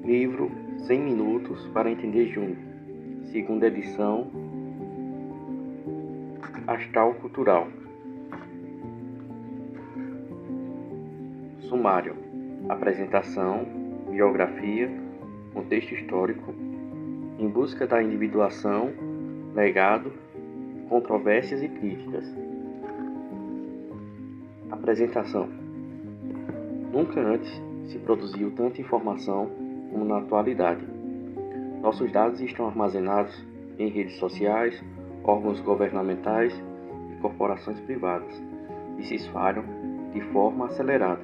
Livro 100 Minutos para Entender Jung, segunda edição, Astral Cultural. Sumário: apresentação, biografia, contexto histórico, em busca da individuação, legado, controvérsias e críticas. Apresentação: nunca antes se produziu tanta informação como na atualidade. Nossos dados estão armazenados em redes sociais, órgãos governamentais e corporações privadas e se espalham de forma acelerada.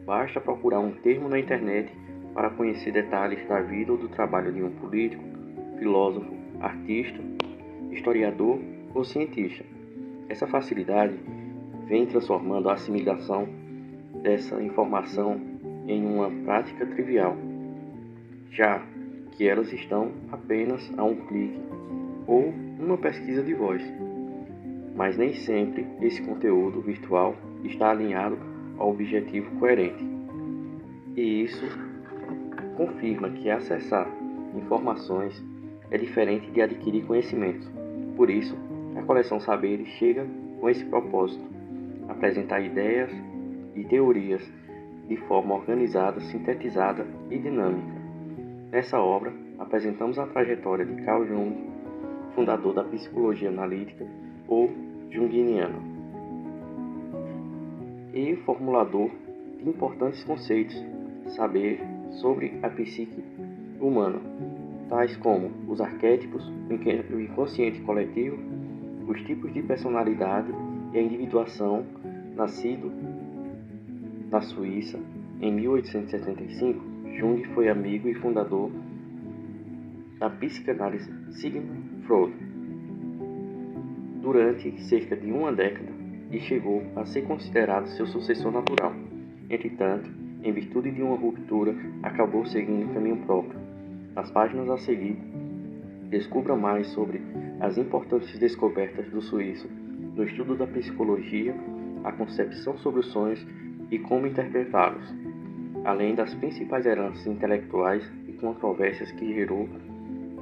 Basta procurar um termo na internet para conhecer detalhes da vida ou do trabalho de um político, filósofo, artista, historiador ou cientista. Essa facilidade vem transformando a assimilação dessa informação em uma prática trivial, já que elas estão apenas a um clique ou uma pesquisa de voz. Mas nem sempre esse conteúdo virtual está alinhado ao objetivo coerente. E isso confirma que acessar informações é diferente de adquirir conhecimentos. Por isso, a coleção Saberes chega com esse propósito: apresentar ideias e teorias de forma organizada, sintetizada e dinâmica. Nessa obra, apresentamos a trajetória de Carl Jung, fundador da psicologia analítica ou junguiana, e formulador de importantes conceitos saber sobre a psique humana, tais como os arquétipos, o inconsciente coletivo, os tipos de personalidade e a individuação. Nascido na Suíça em 1875, Jung foi amigo e fundador da psicanálise Sigmund Freud durante cerca de uma década e chegou a ser considerado seu sucessor natural. Entretanto, em virtude de uma ruptura, acabou seguindo caminho próprio. Nas páginas a seguir, descubra mais sobre as importantes descobertas do suíço no estudo da psicologia, a concepção sobre os sonhos e como interpretá-los, além das principais heranças intelectuais e controvérsias que gerou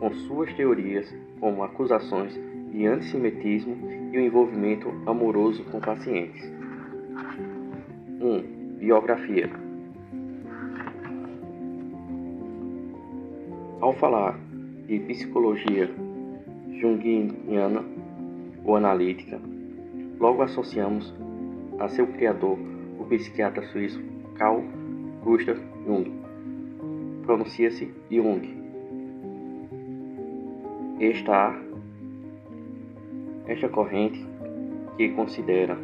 com suas teorias, como acusações de antissemitismo e o envolvimento amoroso com pacientes. 1. Biografia. Ao falar de psicologia junguiana ou analítica, logo associamos a seu criador, o psiquiatra suíço Carl Gustav Jung. Pronuncia-se Jung. Esta corrente, que considera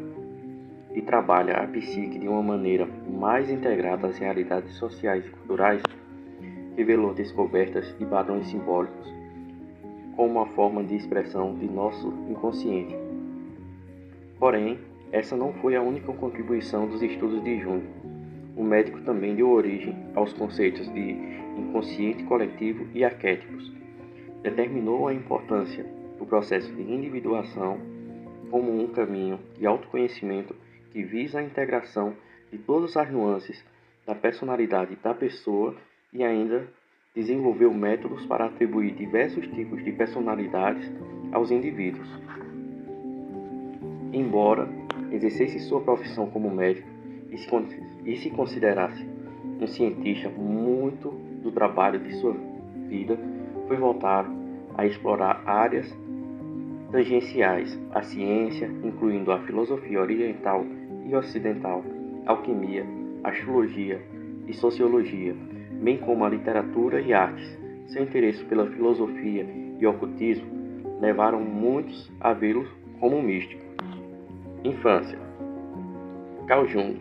e trabalha a psique de uma maneira mais integrada às realidades sociais e culturais, revelou descobertas e padrões simbólicos como uma forma de expressão de nosso inconsciente. Porém, essa não foi a única contribuição dos estudos de Jung. O médico também deu origem aos conceitos de inconsciente coletivo e arquétipos. Determinou a importância do processo de individuação como um caminho de autoconhecimento que visa a integração de todas as nuances da personalidade da pessoa e ainda desenvolveu métodos para atribuir diversos tipos de personalidades aos indivíduos. Embora exercesse sua profissão como médico e se considerasse um cientista, muito do trabalho de sua vida foi voltado a explorar áreas tangenciais à ciência, incluindo a filosofia oriental e ocidental, alquimia, astrologia e sociologia, bem como a literatura e artes. Seu interesse pela filosofia e ocultismo levaram muitos a vê-lo como um místico. Infância. Carl Jung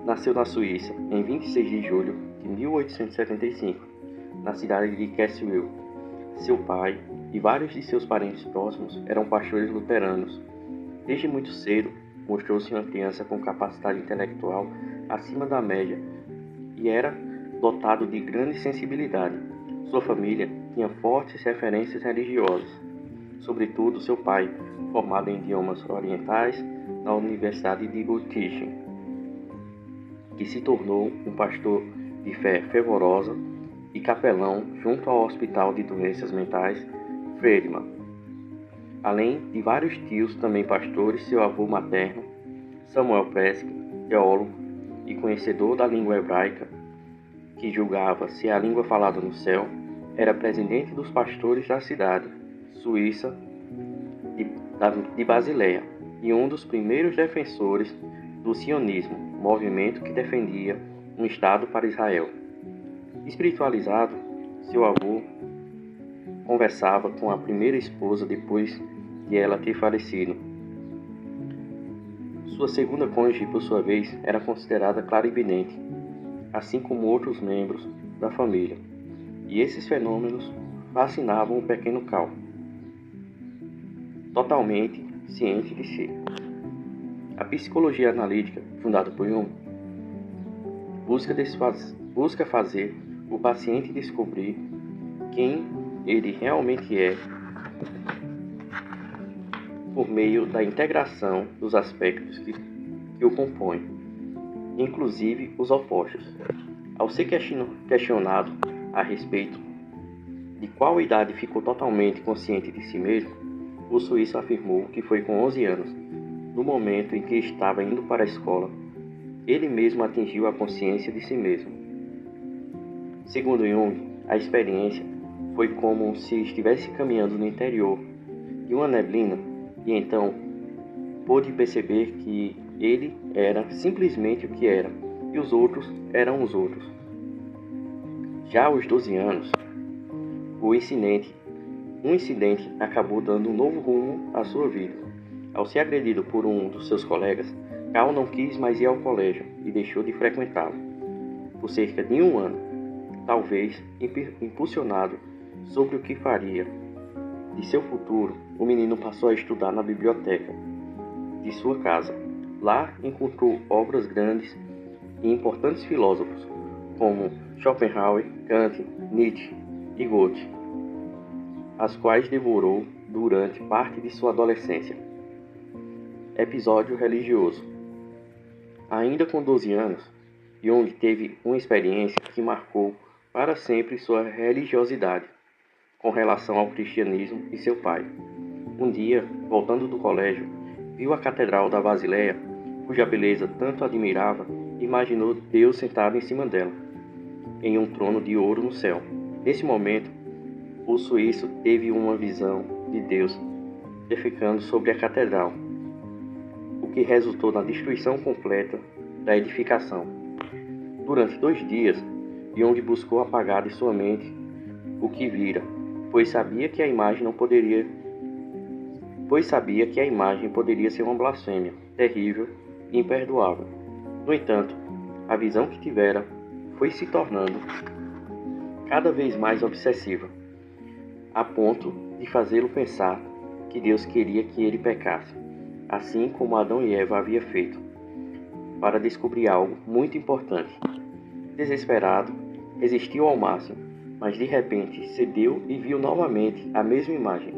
nasceu na Suíça em 26 de julho de 1875, na cidade de Kessel. Seu pai e vários de seus parentes próximos eram pastores luteranos. Desde muito cedo, mostrou-se uma criança com capacidade intelectual acima da média e era dotado de grande sensibilidade. Sua família tinha fortes referências religiosas, sobretudo seu pai, formado em idiomas orientais na Universidade de Göttingen, que se tornou um pastor de fé fervorosa e capelão junto ao Hospital de Doenças Mentais Friedman. Além de vários tios, também pastores, seu avô materno, Samuel Presque, teólogo e conhecedor da língua hebraica, que julgava se a língua falada no céu, era presidente dos pastores da cidade suíça de Basileia e um dos primeiros defensores do sionismo, movimento que defendia um Estado para Israel. Espiritualizado, seu avô conversava com a primeira esposa depois de ela ter falecido. Sua segunda cônjuge, por sua vez, era considerada clarividente, assim como outros membros da família, e esses fenômenos fascinavam o pequeno Cal, totalmente ciente de si. A psicologia analítica, fundada por Jung, busca fazer o paciente descobrir quem ele realmente é por meio da integração dos aspectos que o compõem, inclusive os opostos. Ao ser questionado a respeito de qual idade ficou totalmente consciente de si mesmo, o suíço afirmou que foi com 11 anos, no momento em que estava indo para a escola, ele mesmo atingiu a consciência de si mesmo. Segundo Jung, a experiência foi como se estivesse caminhando no interior de uma neblina e então pôde perceber que ele era simplesmente o que era e os outros eram os outros. Já aos 12 anos, um incidente acabou dando um novo rumo à sua vida. Ao ser agredido por um dos seus colegas, Cal não quis mais ir ao colégio e deixou de frequentá-lo. Por cerca de um ano, talvez impulsionado sobre o que faria de seu futuro, o menino passou a estudar na biblioteca de sua casa. Lá encontrou obras grandes e importantes filósofos, como Schopenhauer, Kant, Nietzsche e Goethe, as quais devorou durante parte de sua adolescência. Episódio religioso. Ainda com 12 anos, Jung teve uma experiência que marcou para sempre sua religiosidade com relação ao cristianismo e seu pai. Um dia, voltando do colégio, viu a Catedral da Basileia, cuja beleza tanto admirava, e imaginou Deus sentado em cima dela, em um trono de ouro no céu. Nesse momento, o suíço teve uma visão de Deus defecando sobre a catedral, o que resultou na destruição completa da edificação. Durante 2 dias, Jung buscou apagar de sua mente o que vira, pois sabia que a imagem poderia ser uma blasfêmia terrível e imperdoável. No entanto, a visão que tivera foi se tornando cada vez mais obsessiva, a ponto de fazê-lo pensar que Deus queria que ele pecasse, assim como Adão e Eva havia feito, para descobrir algo muito importante. Desesperado, resistiu ao máximo, mas de repente cedeu e viu novamente a mesma imagem.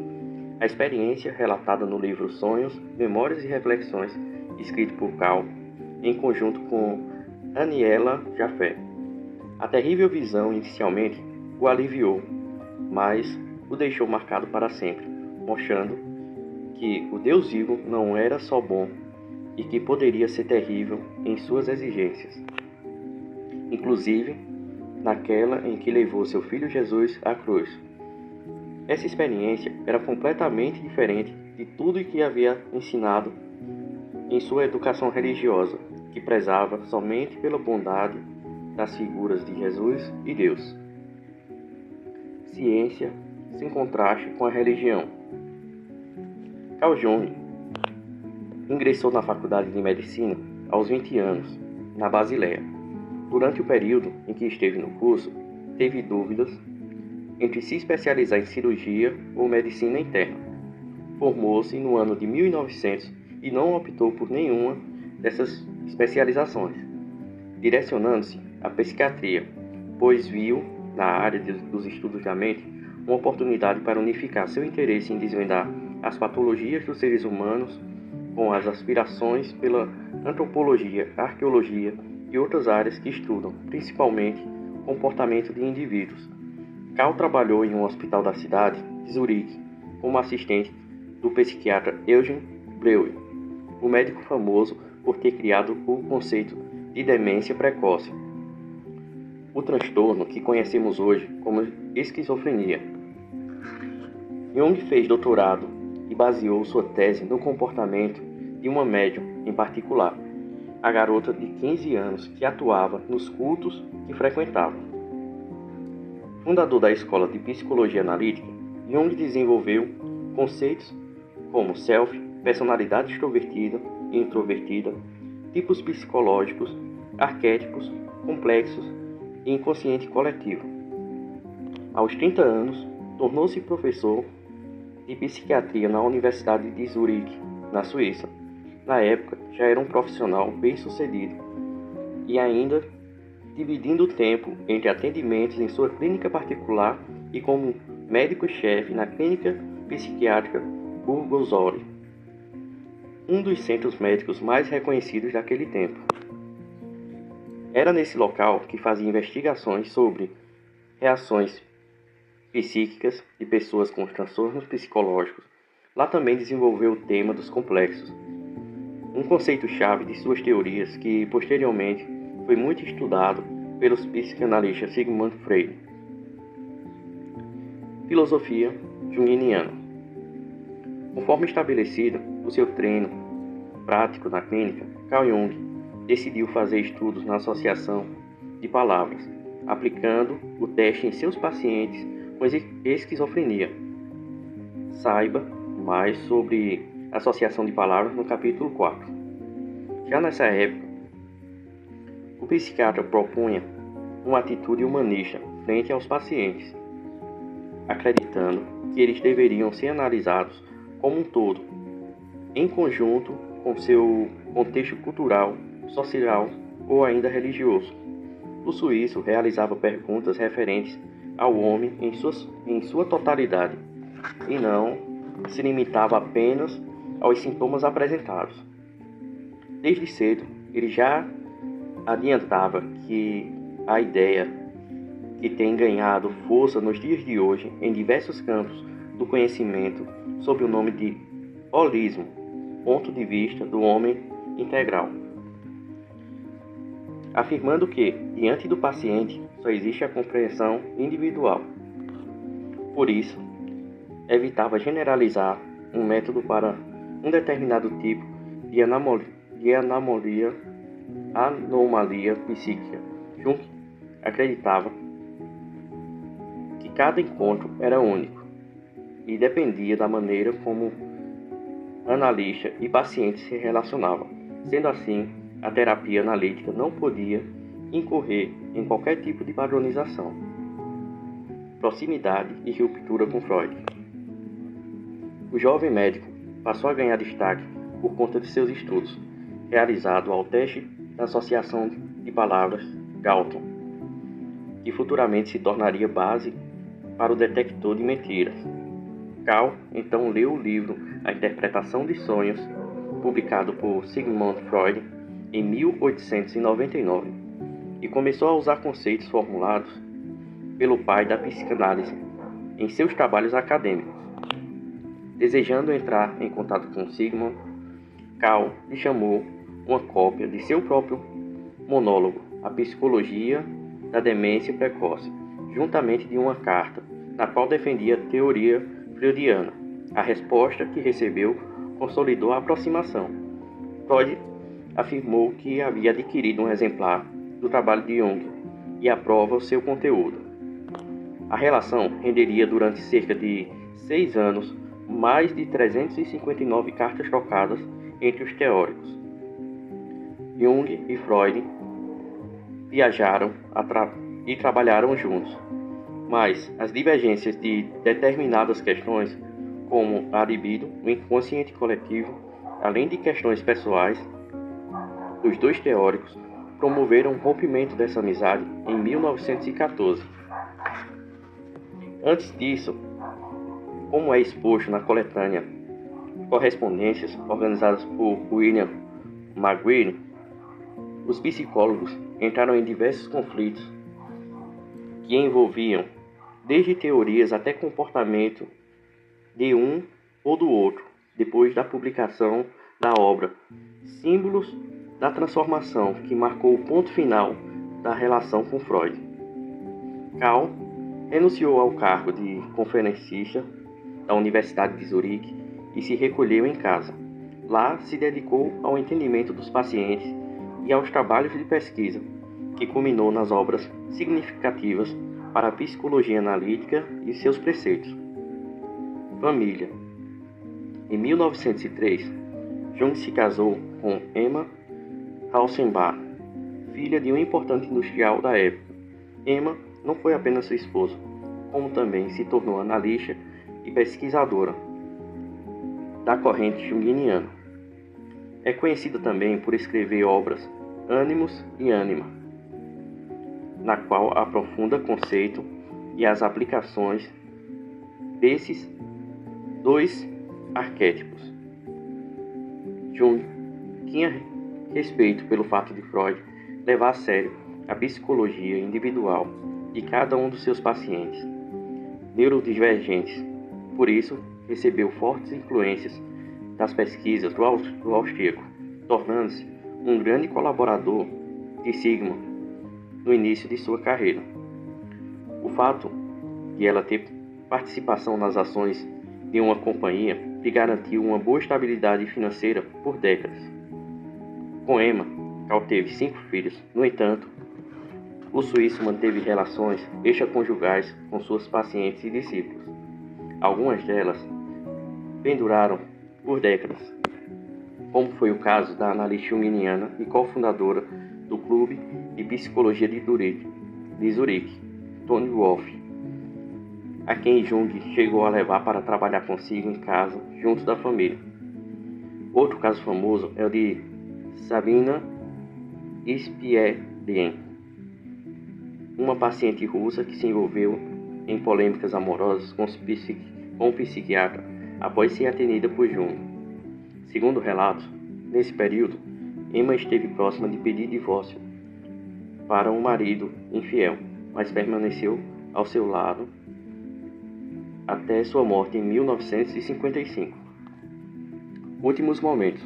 A experiência, relatada no livro Sonhos, Memórias e Reflexões, escrito por Cal, em conjunto com Aniela Jafé. A terrível visão inicialmente o aliviou, mas o deixou marcado para sempre, mostrando que o Deus vivo não era só bom e que poderia ser terrível em suas exigências, inclusive naquela em que levou seu filho Jesus à cruz. Essa experiência era completamente diferente de tudo que havia ensinado em sua educação religiosa, que prezava somente pela bondade das figuras de Jesus e Deus. Ciência sem contraste com a religião. Carl Jung ingressou na Faculdade de Medicina aos 20 anos, na Basileia. Durante o período em que esteve no curso, teve dúvidas entre se especializar em cirurgia ou medicina interna. Formou-se no ano de 1900 e não optou por nenhuma dessas especializações, direcionando-se à psiquiatria, pois viu na área dos estudos da mente uma oportunidade para unificar seu interesse em desvendar as patologias dos seres humanos com as aspirações pela antropologia, arqueologia e outras áreas que estudam, principalmente, comportamento de indivíduos. Carl trabalhou em um hospital da cidade de Zurique como assistente do psiquiatra Eugen Breuer, um médico famoso por ter criado o conceito de demência precoce, o transtorno que conhecemos hoje como esquizofrenia. Jung fez doutorado e baseou sua tese no comportamento de uma médium em particular, a garota de 15 anos que atuava nos cultos que frequentava. Fundador da Escola de Psicologia Analítica, Jung desenvolveu conceitos como self, personalidade extrovertida e introvertida, tipos psicológicos, arquétipos, complexos e inconsciente coletivo. Aos 30 anos, tornou-se professor de psiquiatria na Universidade de Zurique, na Suíça. Na época, já era um profissional bem-sucedido e ainda dividindo o tempo entre atendimentos em sua clínica particular e como médico-chefe na clínica psiquiátrica Burgosoli, um dos centros médicos mais reconhecidos daquele tempo. Era nesse local que fazia investigações sobre reações psíquicas de pessoas com transtornos psicológicos. Lá também desenvolveu o tema dos complexos, um conceito-chave de suas teorias que posteriormente foi muito estudado pelos psicanalistas Sigmund Freud. Filosofia junguiana. Conforme estabelecido o seu treino prático na clínica, Carl Jung decidiu fazer estudos na associação de palavras, aplicando o teste em seus pacientes com esquizofrenia. Saiba mais sobre associação de palavras no capítulo 4. Já nessa época, o psiquiatra propunha uma atitude humanista frente aos pacientes, acreditando que eles deveriam ser analisados como um todo, em conjunto com seu contexto cultural, social ou ainda religioso. O suíço realizava perguntas referentes ao homem em sua totalidade e não se limitava apenas aos sintomas apresentados. Desde cedo, ele já adiantava que a ideia que tem ganhado força nos dias de hoje em diversos campos do conhecimento sob o nome de holismo, ponto de vista do homem integral, afirmando que, diante do paciente, só existe a compreensão individual. Por isso, evitava generalizar um método para um determinado tipo de anomalia psíquica. Jung acreditava que cada encontro era único e dependia da maneira como analista e paciente se relacionavam. Sendo assim, a terapia analítica não podia incorrer em qualquer tipo de padronização, proximidade e ruptura com Freud. O jovem médico passou a ganhar destaque por conta de seus estudos, realizado ao teste da associação de palavras Galton, que futuramente se tornaria base para o detector de mentiras. Carl então leu o livro A Interpretação de Sonhos, publicado por Sigmund Freud em 1899, e começou a usar conceitos formulados pelo pai da psicanálise em seus trabalhos acadêmicos. Desejando entrar em contato com Sigmund, Carl lhe chamou uma cópia de seu próprio monólogo, A Psicologia da Demência Precoce, juntamente de uma carta, na qual defendia a teoria freudiana. A resposta que recebeu consolidou a aproximação. Freud afirmou que havia adquirido um exemplar do trabalho de Jung e aprova o seu conteúdo. A relação renderia durante cerca de 6 anos mais de 359 cartas trocadas entre os teóricos. Jung e Freud viajaram e trabalharam juntos, mas as divergências de determinadas questões, como a libido, o inconsciente coletivo, além de questões pessoais dos dois teóricos, promoveram o rompimento dessa amizade em 1914. Antes disso, como é exposto na coletânea Correspondências organizadas por William McGuire, os psicólogos entraram em diversos conflitos que envolviam desde teorias até comportamento de um ou do outro, depois da publicação da obra, símbolos da transformação que marcou o ponto final da relação com Freud. Carl renunciou ao cargo de conferencista da Universidade de Zurique e se recolheu em casa. Lá se dedicou ao entendimento dos pacientes e aos trabalhos de pesquisa, que culminou nas obras significativas para a psicologia analítica e seus preceitos. Família. Em 1903, Jung se casou com Emma Halsenbach, filha de um importante industrial da época. Emma não foi apenas sua esposa, como também se tornou analista e pesquisadora da corrente junguiana. É conhecida também por escrever obras Ânimos e Ânima, na qual aprofunda o conceito e as aplicações desses dois arquétipos. Jung tinha respeito pelo fato de Freud levar a sério a psicologia individual de cada um dos seus pacientes neurodivergentes. Por isso, recebeu fortes influências das pesquisas do austríaco, tornando-se um grande colaborador de Sigmund no início de sua carreira. O fato de ela ter participação nas ações de uma companhia lhe garantiu uma boa estabilidade financeira por décadas. Com Emma, Carl teve 5 filhos. No entanto, o suíço manteve relações extraconjugais com suas pacientes e discípulos. Algumas delas penduraram por décadas, como foi o caso da analista junguiana e cofundadora do Clube de Psicologia de Zurique, Toni Wolff, a quem Jung chegou a levar para trabalhar consigo em casa, junto da família. Outro caso famoso é o de Sabina Spielden, uma paciente russa que se envolveu em polêmicas amorosas com um psiquiatra após ser atendida por Jung. Segundo relatos, nesse período, Emma esteve próxima de pedir divórcio para um marido infiel, mas permaneceu ao seu lado até sua morte em 1955. Últimos momentos.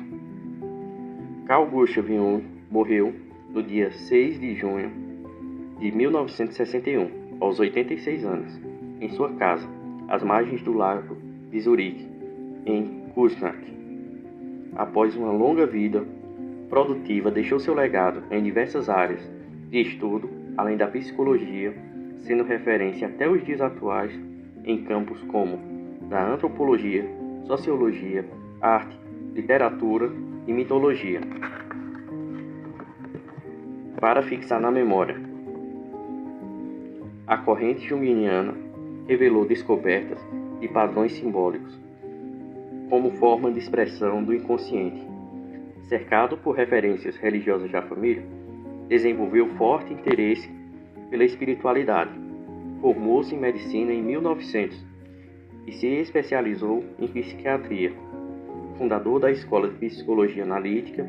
Carl Gustav Jung morreu no dia 6 de junho de 1961, aos 86 anos, em sua casa, às margens do lago de Zurique, em Kuznach. Após uma longa vida produtiva, deixou seu legado em diversas áreas de estudo, além da psicologia, sendo referência até os dias atuais em campos como da antropologia, sociologia, arte, literatura e mitologia. Para fixar na memória, a corrente junguiana revelou descobertas de padrões simbólicos como forma de expressão do inconsciente. Cercado por referências religiosas da família, desenvolveu forte interesse pela espiritualidade. Formou-se em medicina em 1900 e se especializou em psiquiatria. Fundador da Escola de Psicologia Analítica,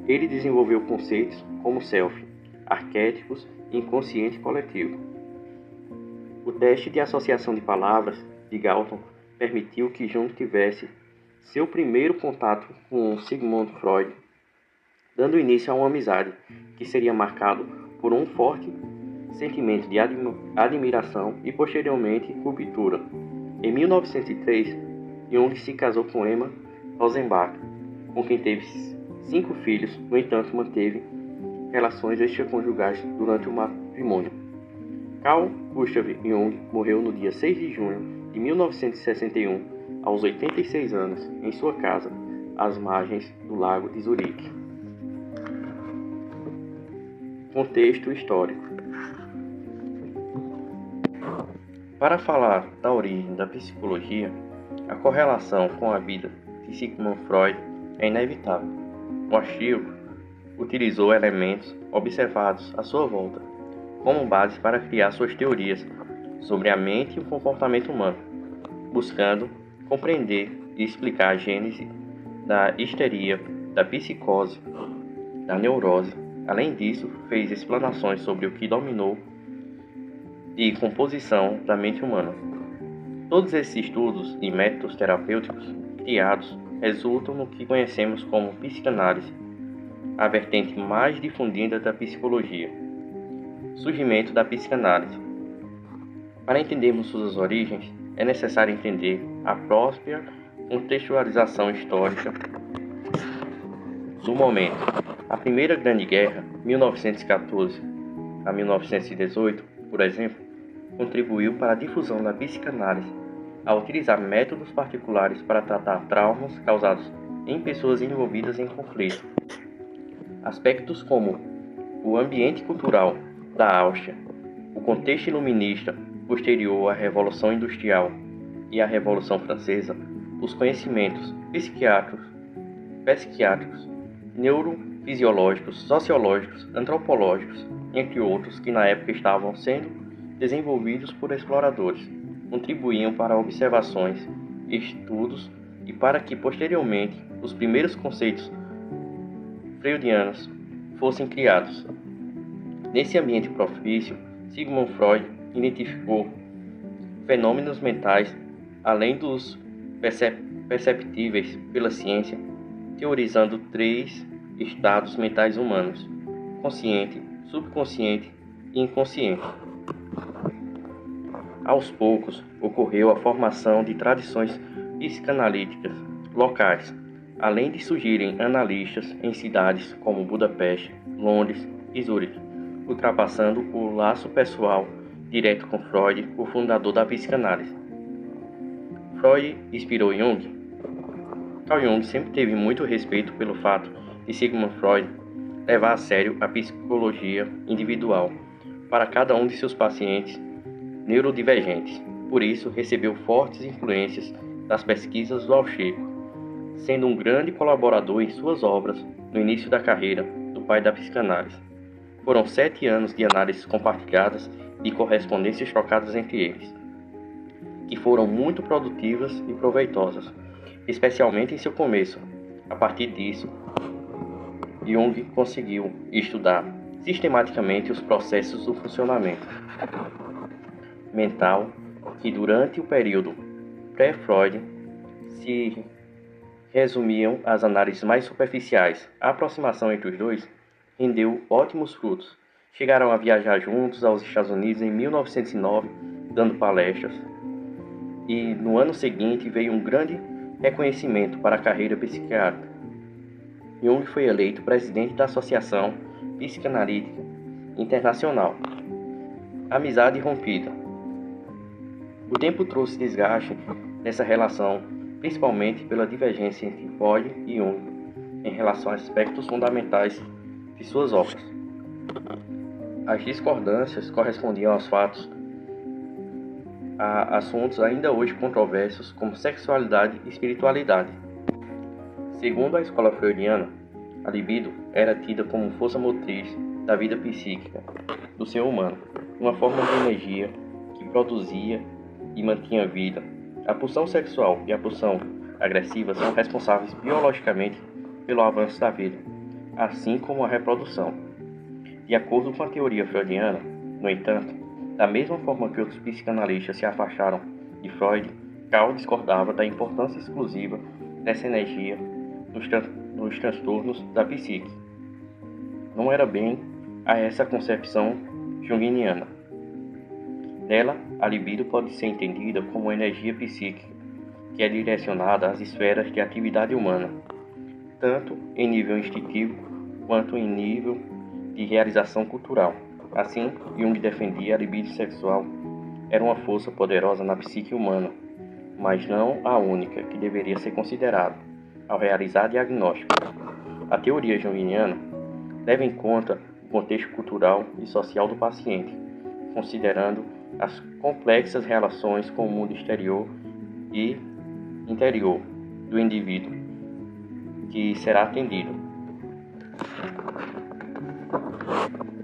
ele desenvolveu conceitos como self, arquétipos e inconsciente coletivo. O teste de associação de palavras de Galton permitiu que Jung tivesse seu primeiro contato com Sigmund Freud, dando início a uma amizade que seria marcado por um forte sentimento de admiração e posteriormente ruptura. Em 1903, Jung se casou com Emma Rosenbach, com quem teve 5 filhos. No entanto, manteve relações extraconjugais durante o matrimônio. Carl Gustav Jung morreu no dia 6 de junho de 1961, aos 86 anos, em sua casa, às margens do lago de Zurique. Contexto histórico. Para falar da origem da psicologia, a correlação com a vida de Sigmund Freud é inevitável. O austríaco utilizou elementos observados à sua volta como base para criar suas teorias sobre a mente e o comportamento humano, buscando compreender e explicar a gênese da histeria, da psicose, da neurose. Além disso, fez explanações sobre o que dominou de composição da mente humana. Todos esses estudos e métodos terapêuticos criados resultam no que conhecemos como psicanálise, a vertente mais difundida da psicologia. Surgimento da psicanálise. Para entendermos suas origens, é necessário entender a própria contextualização histórica do momento. A Primeira Grande Guerra, 1914 a 1918, por exemplo, contribuiu para a difusão da psicanálise ao utilizar métodos particulares para tratar traumas causados em pessoas envolvidas em conflito. Aspectos como o ambiente cultural da Áustria, o contexto iluminista posterior à Revolução Industrial e à Revolução Francesa, os conhecimentos psiquiátricos, neurofisiológicos, sociológicos, antropológicos, entre outros, que na época estavam sendo desenvolvidos por exploradores, contribuíam para observações, estudos e para que posteriormente os primeiros conceitos freudianos fossem criados. Nesse ambiente propício, Sigmund Freud identificou fenômenos mentais além dos perceptíveis pela ciência, teorizando 3 estados mentais humanos: consciente, subconsciente e inconsciente. Aos poucos, ocorreu a formação de tradições psicanalíticas locais, além de surgirem analistas em cidades como Budapeste, Londres e Zurique, ultrapassando o laço pessoal direto com Freud, o fundador da psicanálise. Freud inspirou Jung. Carl Jung sempre teve muito respeito pelo fato de Sigmund Freud levar a sério a psicologia individual para cada um de seus pacientes neurodivergentes. Por isso, recebeu fortes influências das pesquisas do austríaco, sendo um grande colaborador em suas obras no início da carreira do pai da psicanálise. Foram 7 anos de análises compartilhadas e correspondências trocadas entre eles, que foram muito produtivas e proveitosas, especialmente em seu começo. A partir disso, Jung conseguiu estudar sistematicamente os processos do funcionamento mental que durante o período pré-Freud se resumiam às análises mais superficiais. A aproximação entre os dois rendeu ótimos frutos. Chegaram a viajar juntos aos Estados Unidos em 1909, dando palestras, e no ano seguinte veio um grande reconhecimento para a carreira psiquiátrica. Jung foi eleito presidente da Associação Psicanalítica Internacional. Amizade rompida. O tempo trouxe desgaste nessa relação, principalmente pela divergência entre Freud e Jung em relação a aspectos fundamentais de suas obras. As discordâncias correspondiam aos fatos, a assuntos ainda hoje controversos como sexualidade e espiritualidade. Segundo a escola freudiana, a libido era tida como força motriz da vida psíquica do ser humano, uma forma de energia que produzia e mantinha a vida. A pulsão sexual e a pulsão agressiva são responsáveis biologicamente pelo avanço da vida, assim como a reprodução. De acordo com a teoria freudiana, no entanto, da mesma forma que outros psicanalistas se afastaram de Freud, Carl discordava da importância exclusiva dessa energia nos transtornos da psique. Não era bem a essa concepção junguiana. Nela, a libido pode ser entendida como energia psíquica que é direcionada às esferas de atividade humana, tanto em nível instintivo quanto em nível de realização cultural. Assim, Jung defendia a libido sexual era uma força poderosa na psique humana, mas não a única que deveria ser considerada ao realizar diagnóstico. A teoria junguiana leva em conta o contexto cultural e social do paciente, considerando as complexas relações com o mundo exterior e interior do indivíduo que será atendido.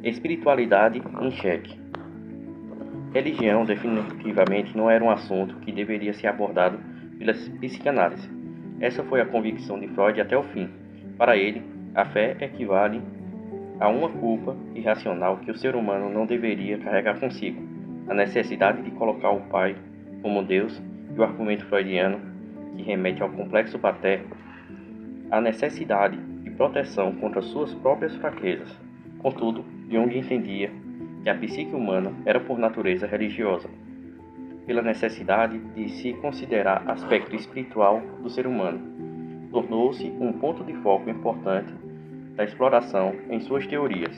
Espiritualidade em xeque. Religião definitivamente não era um assunto que deveria ser abordado pela psicanálise. Essa foi a convicção de Freud até o fim. Para ele, a fé equivale a uma culpa irracional que o ser humano não deveria carregar consigo. a necessidade de colocar o pai como Deus e o argumento freudiano, que remete ao complexo paterno, a necessidade de proteção contra suas próprias fraquezas. Contudo, Jung entendia que a psique humana era por natureza religiosa, pela necessidade de se considerar aspecto espiritual do ser humano. Tornou-se um ponto de foco importante da exploração em suas teorias.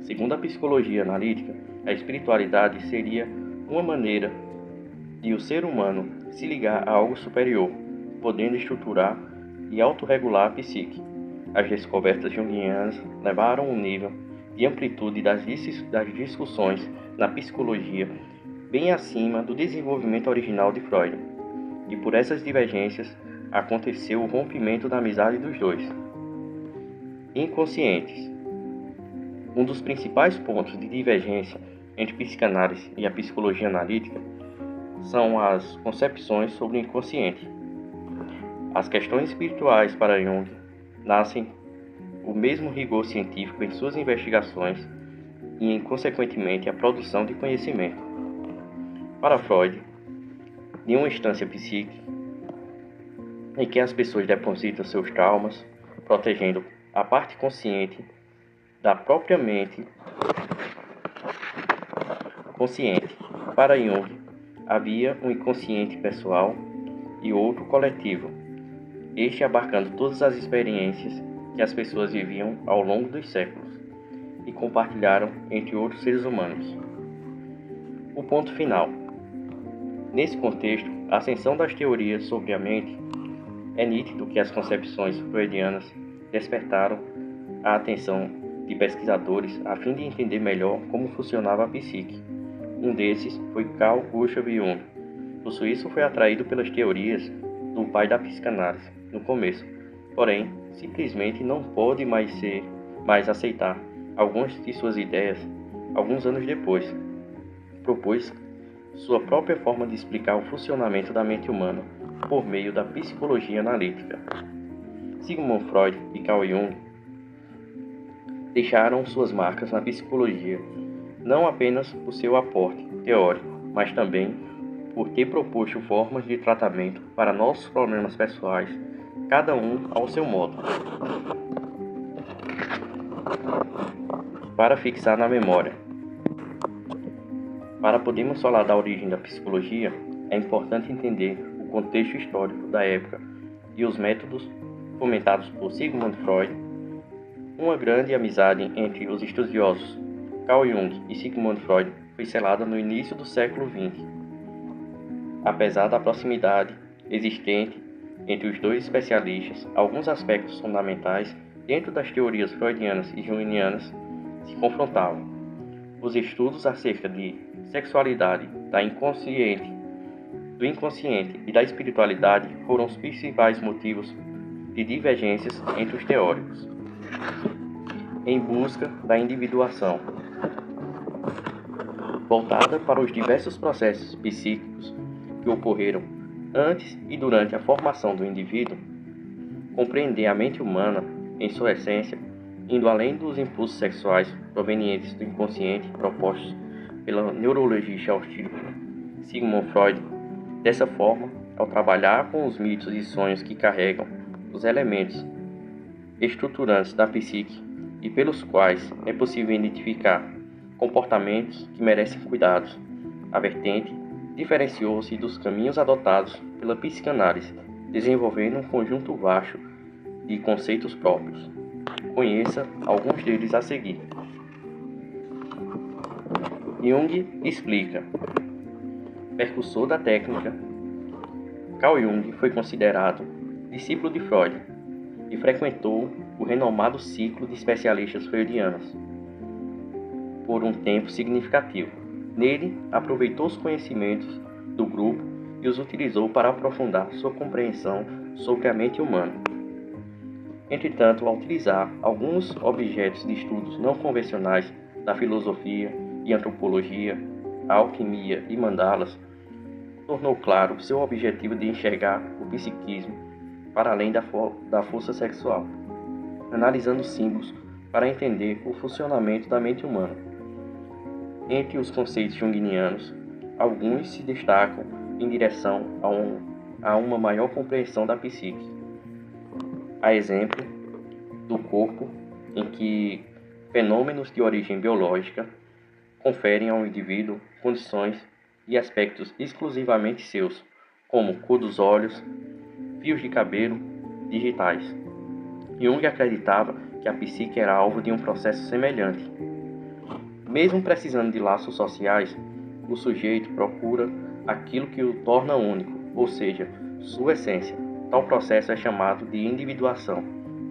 Segundo a psicologia analítica, a espiritualidade seria uma maneira de o ser humano se ligar a algo superior, podendo estruturar e autorregular a psique. As descobertas junguianas levaram um nível de amplitude das discussões na psicologia bem acima do desenvolvimento original de Freud, e por essas divergências aconteceu o rompimento da amizade dos dois. Inconscientes. Um dos principais pontos de divergência entre psicanálise e a psicologia analítica são as concepções sobre o inconsciente. As questões espirituais para Jung nascem o mesmo rigor científico em suas investigações e, consequentemente, a produção de conhecimento. Para Freud, em uma instância psíquica em que as pessoas depositam seus traumas, protegendo a parte consciente da própria mente consciente. Para Jung, havia um inconsciente pessoal e outro coletivo, este abarcando todas as experiências que as pessoas viviam ao longo dos séculos e compartilharam entre outros seres humanos. O ponto final. Nesse contexto, a ascensão das teorias sobre a mente, é nítido que as concepções freudianas despertaram a atenção de pesquisadores a fim de entender melhor como funcionava a psique. Um desses foi Carl Gustav Jung. O suíço foi atraído pelas teorias do pai da psicanálise no começo, porém, simplesmente não pôde mais aceitar algumas de suas ideias. Alguns anos depois, propôs sua própria forma de explicar o funcionamento da mente humana por meio da psicologia analítica. Sigmund Freud e Carl Jung deixaram suas marcas na psicologia, não apenas por seu aporte teórico, mas também por ter proposto formas de tratamento para nossos problemas pessoais, cada um ao seu modo. Para fixar na memória. Para podermos falar da origem da psicologia, é importante entender o contexto histórico da época e os métodos fomentados por Sigmund Freud. Uma grande amizade entre os estudiosos Carl Jung e Sigmund Freud foi selada no início do século XX. Apesar da proximidade existente entre os dois especialistas, alguns aspectos fundamentais dentro das teorias freudianas e junguianas se confrontavam. Os estudos acerca de sexualidade, do inconsciente e da espiritualidade foram os principais motivos de divergências entre os teóricos. Em busca da individuação, voltada para os diversos processos psíquicos que ocorreram antes e durante a formação do indivíduo, compreender a mente humana em sua essência, indo além dos impulsos sexuais provenientes do inconsciente propostos pela neurologista austríaca Sigmund Freud. Dessa forma, ao trabalhar com os mitos e sonhos que carregam os elementos estruturantes da psique e pelos quais é possível identificar comportamentos que merecem cuidados, a vertente diferenciou-se dos caminhos adotados pela psicanálise, desenvolvendo um conjunto vasto de conceitos próprios. Conheça alguns deles a seguir. Jung explica. Precursor da técnica, Carl Jung foi considerado discípulo de Freud e frequentou o renomado ciclo de especialistas freudianos por um tempo significativo. Nele, aproveitou os conhecimentos do grupo e os utilizou para aprofundar sua compreensão sobre a mente humana. Entretanto, ao utilizar alguns objetos de estudos não convencionais da filosofia e antropologia, a alquimia e mandalas, tornou claro seu objetivo de enxergar o psiquismo para além da força sexual, analisando símbolos para entender o funcionamento da mente humana. Entre os conceitos junguianos, alguns se destacam em direção a uma maior compreensão da psique. A exemplo do corpo, em que fenômenos de origem biológica conferem ao indivíduo condições e aspectos exclusivamente seus, como cor dos olhos, fios de cabelo, digitais. Jung acreditava que a psique era alvo de um processo semelhante. Mesmo precisando de laços sociais, o sujeito procura aquilo que o torna único, ou seja, sua essência. Tal processo é chamado de individuação,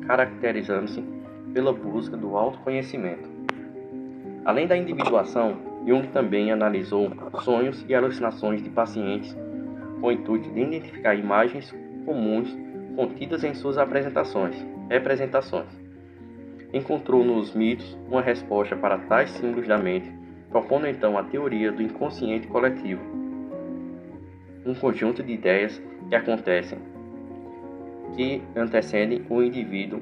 caracterizando-se pela busca do autoconhecimento. Além da individuação, Jung também analisou sonhos e alucinações de pacientes com o intuito de identificar imagens comuns contidas em suas representações. Encontrou nos mitos uma resposta para tais símbolos da mente, propondo então a teoria do inconsciente coletivo, um conjunto de ideias que antecedem o indivíduo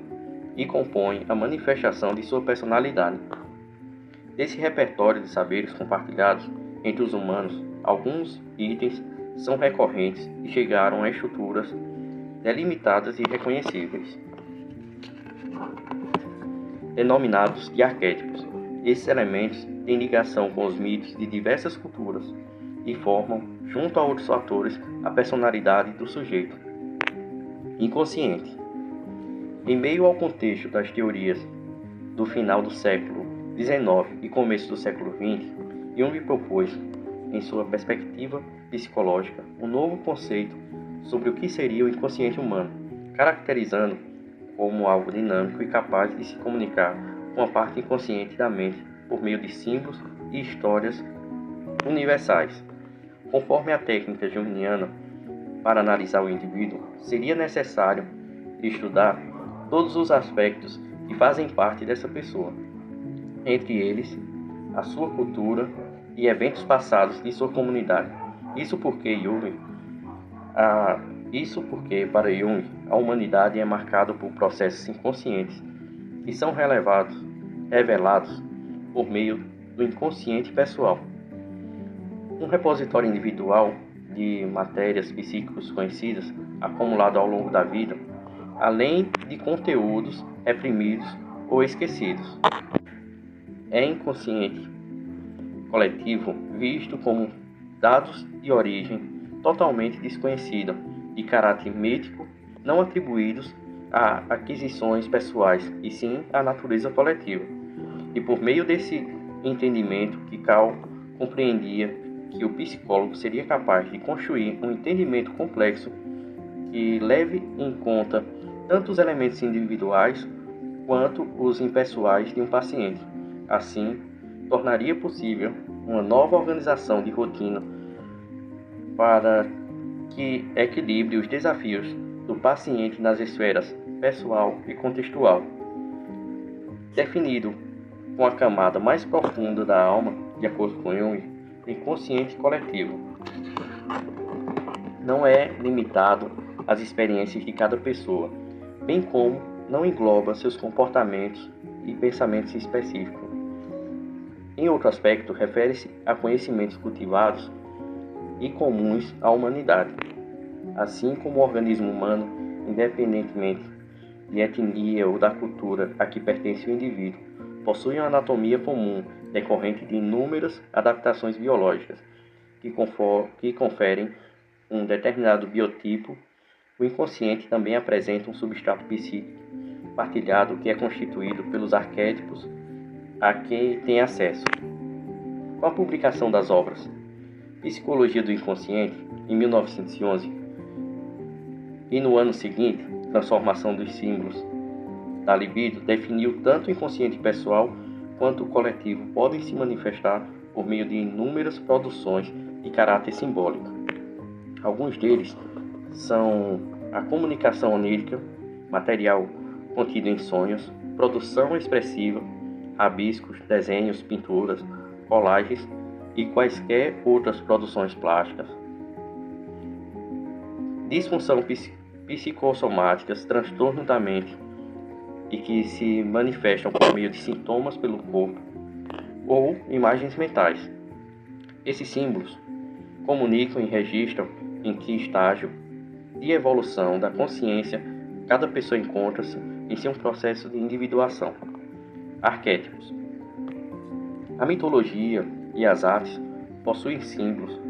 e compõem a manifestação de sua personalidade. Desse repertório de saberes compartilhados entre os humanos, alguns itens são recorrentes e chegaram a estruturas delimitadas e reconhecíveis, denominados de arquétipos. Esses elementos têm ligação com os mitos de diversas culturas e formam, junto a outros fatores, a personalidade do sujeito. Inconsciente. Em meio ao contexto das teorias do final do século XIX e começo do século XX, Jung propôs, em sua perspectiva psicológica, um novo conceito sobre o que seria o inconsciente humano, caracterizando como algo dinâmico e capaz de se comunicar com a parte inconsciente da mente por meio de símbolos e histórias universais. Conforme a técnica junguiana, para analisar o indivíduo, seria necessário estudar todos os aspectos que fazem parte dessa pessoa, entre eles a sua cultura e eventos passados de sua comunidade. Isso porque para Jung a humanidade é marcada por processos inconscientes que são revelados por meio do inconsciente pessoal. Um repositório individual de matérias psíquicas conhecidas acumulado ao longo da vida, além de conteúdos reprimidos ou esquecidos. É inconsciente coletivo visto como dados de origem totalmente desconhecida, de caráter mítico, não atribuídos a aquisições pessoais, e sim à natureza coletiva. E por meio desse entendimento que Cal compreendia que o psicólogo seria capaz de construir um entendimento complexo que leve em conta tanto os elementos individuais quanto os impessoais de um paciente. Assim, tornaria possível uma nova organização de rotina para que equilibre os desafios do paciente nas esferas pessoal e contextual. Definido com a camada mais profunda da alma, de acordo com Jung, o inconsciente coletivo não é limitado às experiências de cada pessoa, bem como não engloba seus comportamentos e pensamentos específicos. Em outro aspecto, refere-se a conhecimentos cultivados e comuns à humanidade. Assim como o organismo humano, independentemente de etnia ou da cultura a que pertence o indivíduo, possui uma anatomia comum decorrente de inúmeras adaptações biológicas que conferem um determinado biotipo, o inconsciente também apresenta um substrato psíquico partilhado que é constituído pelos arquétipos a que tem acesso. Com a publicação das obras Psicologia do Inconsciente, em 1911, e no ano seguinte, Transformação dos Símbolos da Libido, definiu tanto o inconsciente pessoal quanto o coletivo podem se manifestar por meio de inúmeras produções de caráter simbólico. Alguns deles são a comunicação onírica, material contido em sonhos, produção expressiva, rabiscos, desenhos, pinturas, colagens e quaisquer outras produções plásticas. Disfunção psicossomáticas, transtorno da mente e que se manifestam por meio de sintomas pelo corpo, ou imagens mentais. Esses símbolos comunicam e registram em que estágio de evolução da consciência cada pessoa encontra-se em seu processo de individuação. Arquétipos. A mitologia e as artes possuem símbolos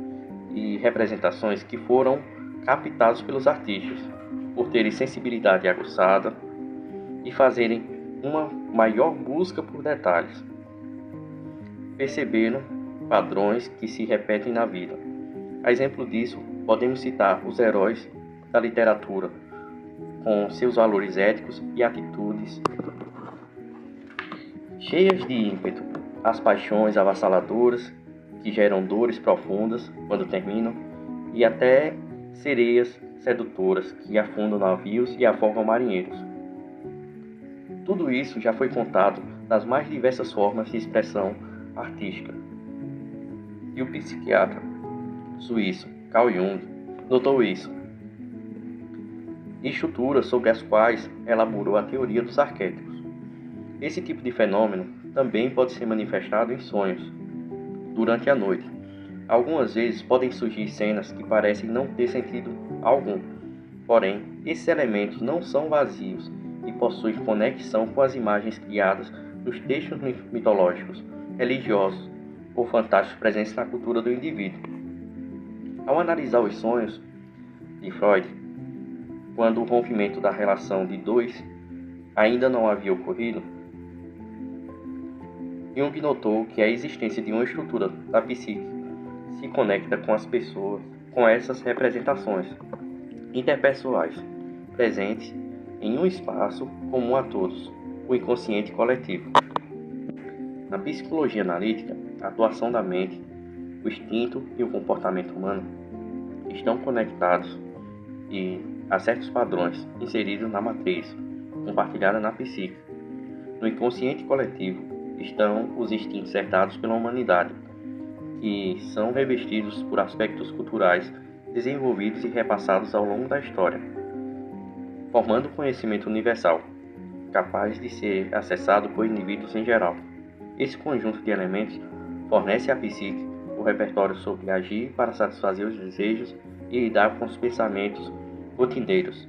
e representações que foram captados pelos artistas, por terem sensibilidade aguçada e fazerem uma maior busca por detalhes. Perceberam padrões que se repetem na vida. A exemplo disso, podemos citar os heróis da literatura, com seus valores éticos e atitudes cheias de ímpeto, as paixões avassaladoras que geram dores profundas quando terminam, e até sereias sedutoras que afundam navios e afogam marinheiros. Tudo isso já foi contado nas mais diversas formas de expressão artística. E o psiquiatra suíço Carl Jung notou isso. Estruturas sobre as quais elaborou a teoria dos arquétipos. Esse tipo de fenômeno também pode ser manifestado em sonhos, durante a noite. Algumas vezes podem surgir cenas que parecem não ter sentido algum, porém, esses elementos não são vazios e possuem conexão com as imagens criadas nos textos mitológicos, religiosos ou fantásticos presentes na cultura do indivíduo. Ao analisar os sonhos de Freud, quando o rompimento da relação de dois ainda não havia ocorrido, Jung notou que a existência de uma estrutura da psique se conecta com as pessoas com essas representações interpessoais presentes em um espaço comum a todos, o inconsciente coletivo. Na psicologia analítica, a atuação da mente, o instinto e o comportamento humano estão conectados e há certos padrões inseridos na matriz compartilhada na psique. No inconsciente coletivo estão os instintos herdados pela humanidade, que são revestidos por aspectos culturais desenvolvidos e repassados ao longo da história, formando conhecimento universal, capaz de ser acessado por indivíduos em geral. Esse conjunto de elementos fornece à psique o repertório sobre agir para satisfazer os desejos e lidar com os pensamentos rotineiros.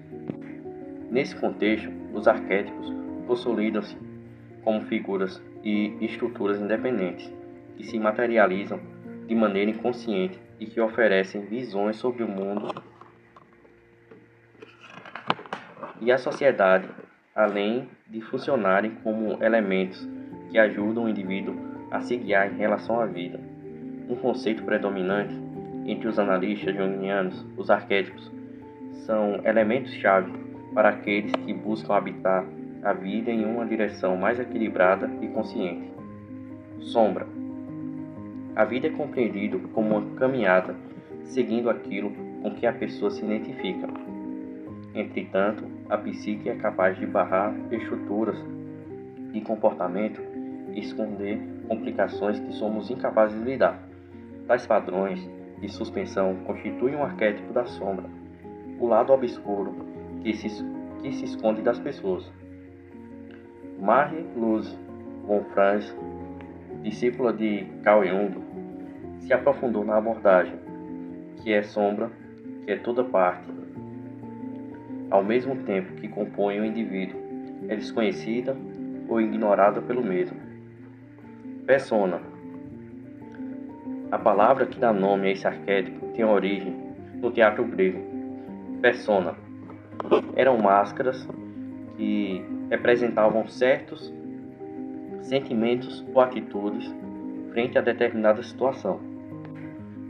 Nesse contexto, os arquétipos consolidam-se como figuras e estruturas independentes, que se materializam de maneira inconsciente e que oferecem visões sobre o mundo e a sociedade, além de funcionarem como elementos que ajudam o indivíduo a se guiar em relação à vida. Um conceito predominante entre os analistas junguianos, os arquétipos são elementos-chave para aqueles que buscam habitar a vida em uma direção mais equilibrada e consciente. Sombra. A vida é compreendida como uma caminhada, seguindo aquilo com que a pessoa se identifica. Entretanto, a psique é capaz de barrar estruturas de comportamento e esconder complicações que somos incapazes de lidar. Tais padrões de suspensão constituem um arquétipo da sombra, o lado obscuro que se esconde das pessoas. Marie-Louise von Franz, discípula de Carl Jung, se aprofundou na abordagem, que é sombra, que é toda parte, ao mesmo tempo que compõe o indivíduo, é desconhecida ou ignorada pelo mesmo. Persona. A palavra que dá nome a esse arquétipo tem origem no teatro grego. Persona eram máscaras que representavam certos sentimentos ou atitudes frente a determinada situação.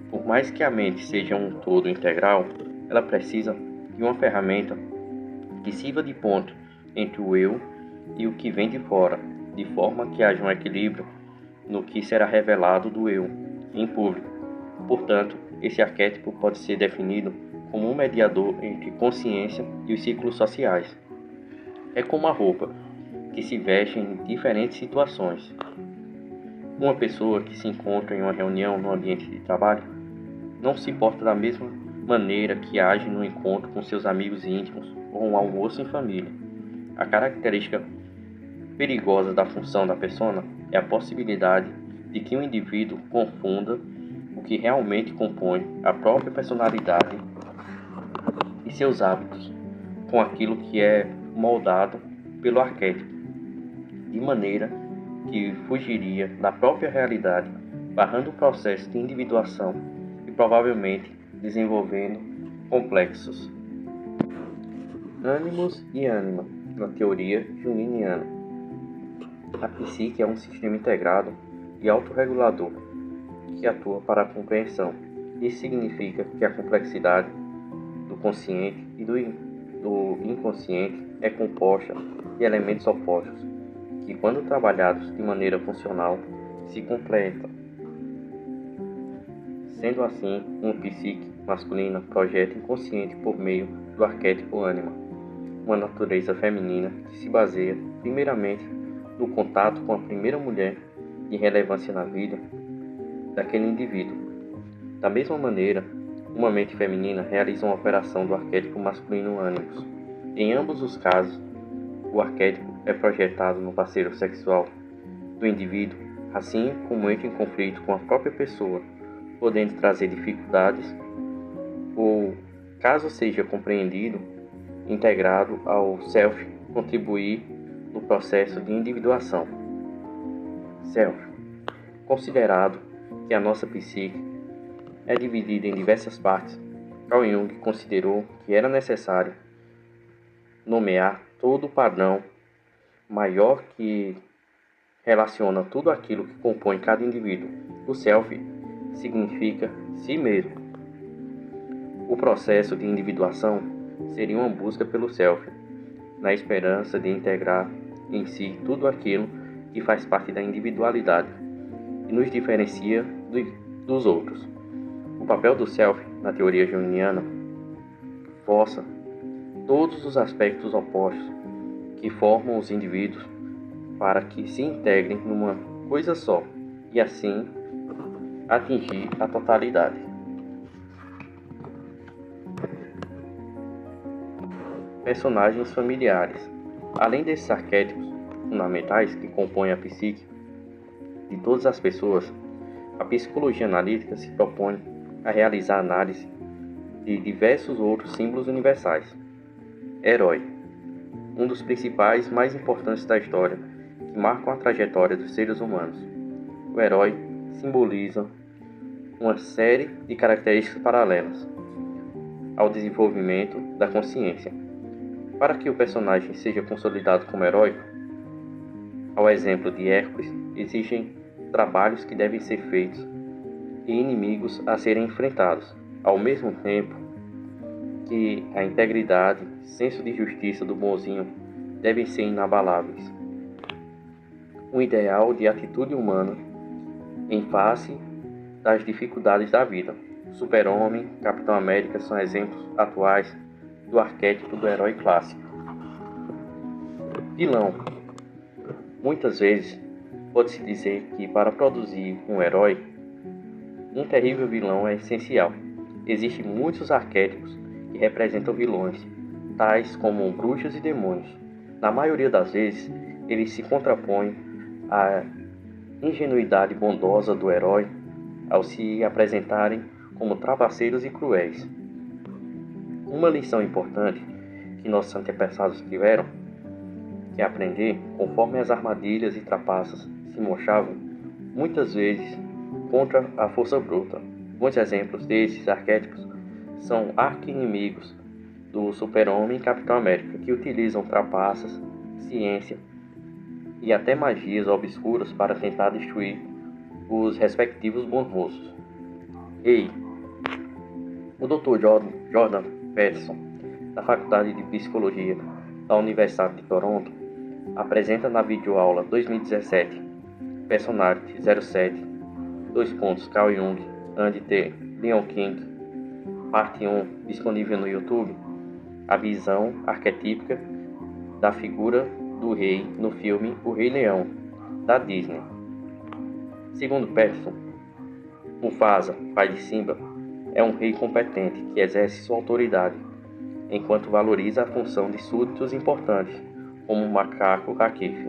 Por mais que a mente seja um todo integral, ela precisa de uma ferramenta que sirva de ponte entre o eu e o que vem de fora, de forma que haja um equilíbrio no que será revelado do eu em público. Portanto, esse arquétipo pode ser definido como um mediador entre consciência e os ciclos sociais. É como a roupa, que se veste em diferentes situações. Uma pessoa que se encontra em uma reunião no ambiente de trabalho não se porta da mesma maneira que age no encontro com seus amigos íntimos ou um almoço em família. A característica perigosa da função da persona é a possibilidade de que o indivíduo confunda o que realmente compõe a própria personalidade e seus hábitos com aquilo que é moldado pelo arquétipo, de maneira que fugiria da própria realidade, barrando o processo de individuação e provavelmente desenvolvendo complexos. Ânimos e ânima, na teoria junguiana. A psique é um sistema integrado e autorregulador que atua para a compreensão. Isso significa que a complexidade do consciente e do inconsciente é composta de elementos opostos, que, quando trabalhados de maneira funcional, se completam. Sendo assim, uma psique masculina projeta inconsciente por meio do arquétipo ânima, uma natureza feminina que se baseia, primeiramente, no contato com a primeira mulher de relevância na vida daquele indivíduo. Da mesma maneira, uma mente feminina realiza uma operação do arquétipo masculino ânimos. Em ambos os casos, o arquétipo é projetado no parceiro sexual do indivíduo, assim como entra em conflito com a própria pessoa, podendo trazer dificuldades ou, caso seja compreendido, integrado ao self, contribuir no processo de individuação. Self. Considerado que a nossa psique é dividida em diversas partes, Carl Jung considerou que era necessário nomear todo o padrão maior que relaciona tudo aquilo que compõe cada indivíduo. O self significa si mesmo. O processo de individuação seria uma busca pelo self, na esperança de integrar em si tudo aquilo que faz parte da individualidade e nos diferencia dos outros. O papel do self, na teoria junguiana, força todos os aspectos opostos que formam os indivíduos para que se integrem numa coisa só e assim atingir a totalidade. Personagens familiares. Além desses arquétipos fundamentais que compõem a psique de todas as pessoas, a psicologia analítica se propõe a realizar análise de diversos outros símbolos universais. Herói. Um dos principais mais importantes da história, que marcam a trajetória dos seres humanos. O herói simboliza uma série de características paralelas ao desenvolvimento da consciência. Para que o personagem seja consolidado como heróico, ao exemplo de Hércules, existem trabalhos que devem ser feitos e inimigos a serem enfrentados, ao mesmo tempo que a integridade e senso de justiça do bonzinho devem ser inabaláveis. Um ideal de atitude humana em face das dificuldades da vida. Super-Homem, Capitão América são exemplos atuais do arquétipo do herói clássico. Vilão. Muitas vezes pode-se dizer que para produzir um herói, um terrível vilão é essencial. Existem muitos arquétipos que representam vilões, tais como bruxas e demônios. Na maioria das vezes, eles se contrapõem à ingenuidade bondosa do herói ao se apresentarem como travesseiros e cruéis. Uma lição importante que nossos antepassados tiveram que aprender conforme as armadilhas e trapaças se mostravam muitas vezes contra a força bruta. Bons exemplos desses arquétipos são arqui-inimigos do Super-Homem e Capitão América, que utilizam trapaças, ciência e até magias obscuras para tentar destruir os respectivos bons moços. O Dr. Jordan Peterson, da Faculdade de Psicologia da Universidade de Toronto, apresenta na videoaula 2017, Personality 07, Carl Jung and the Lion King, parte 1, disponível no YouTube, a visão arquetípica da figura do rei no filme O Rei Leão, da Disney. Segundo Peterson, Mufasa, pai de Simba, é um rei competente que exerce sua autoridade, enquanto valoriza a função de súditos importantes, como o macaco Rafiki,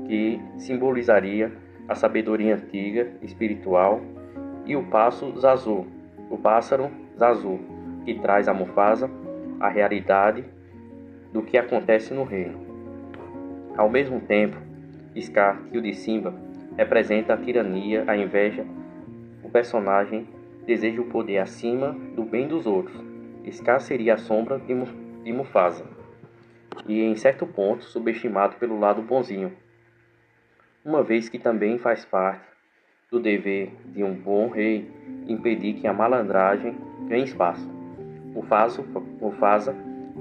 que simbolizaria a sabedoria antiga, espiritual, e o pássaro Zazu, que traz a Mufasa a realidade do que acontece no reino. Ao mesmo tempo, Scar, tio de Simba, representa a tirania, a inveja. O personagem deseja o poder acima do bem dos outros. Scar seria a sombra de Mufasa, e em certo ponto subestimado pelo lado bonzinho, uma vez que também faz parte do dever de um bom rei impedir que a malandragem ganhe espaço. Mufasa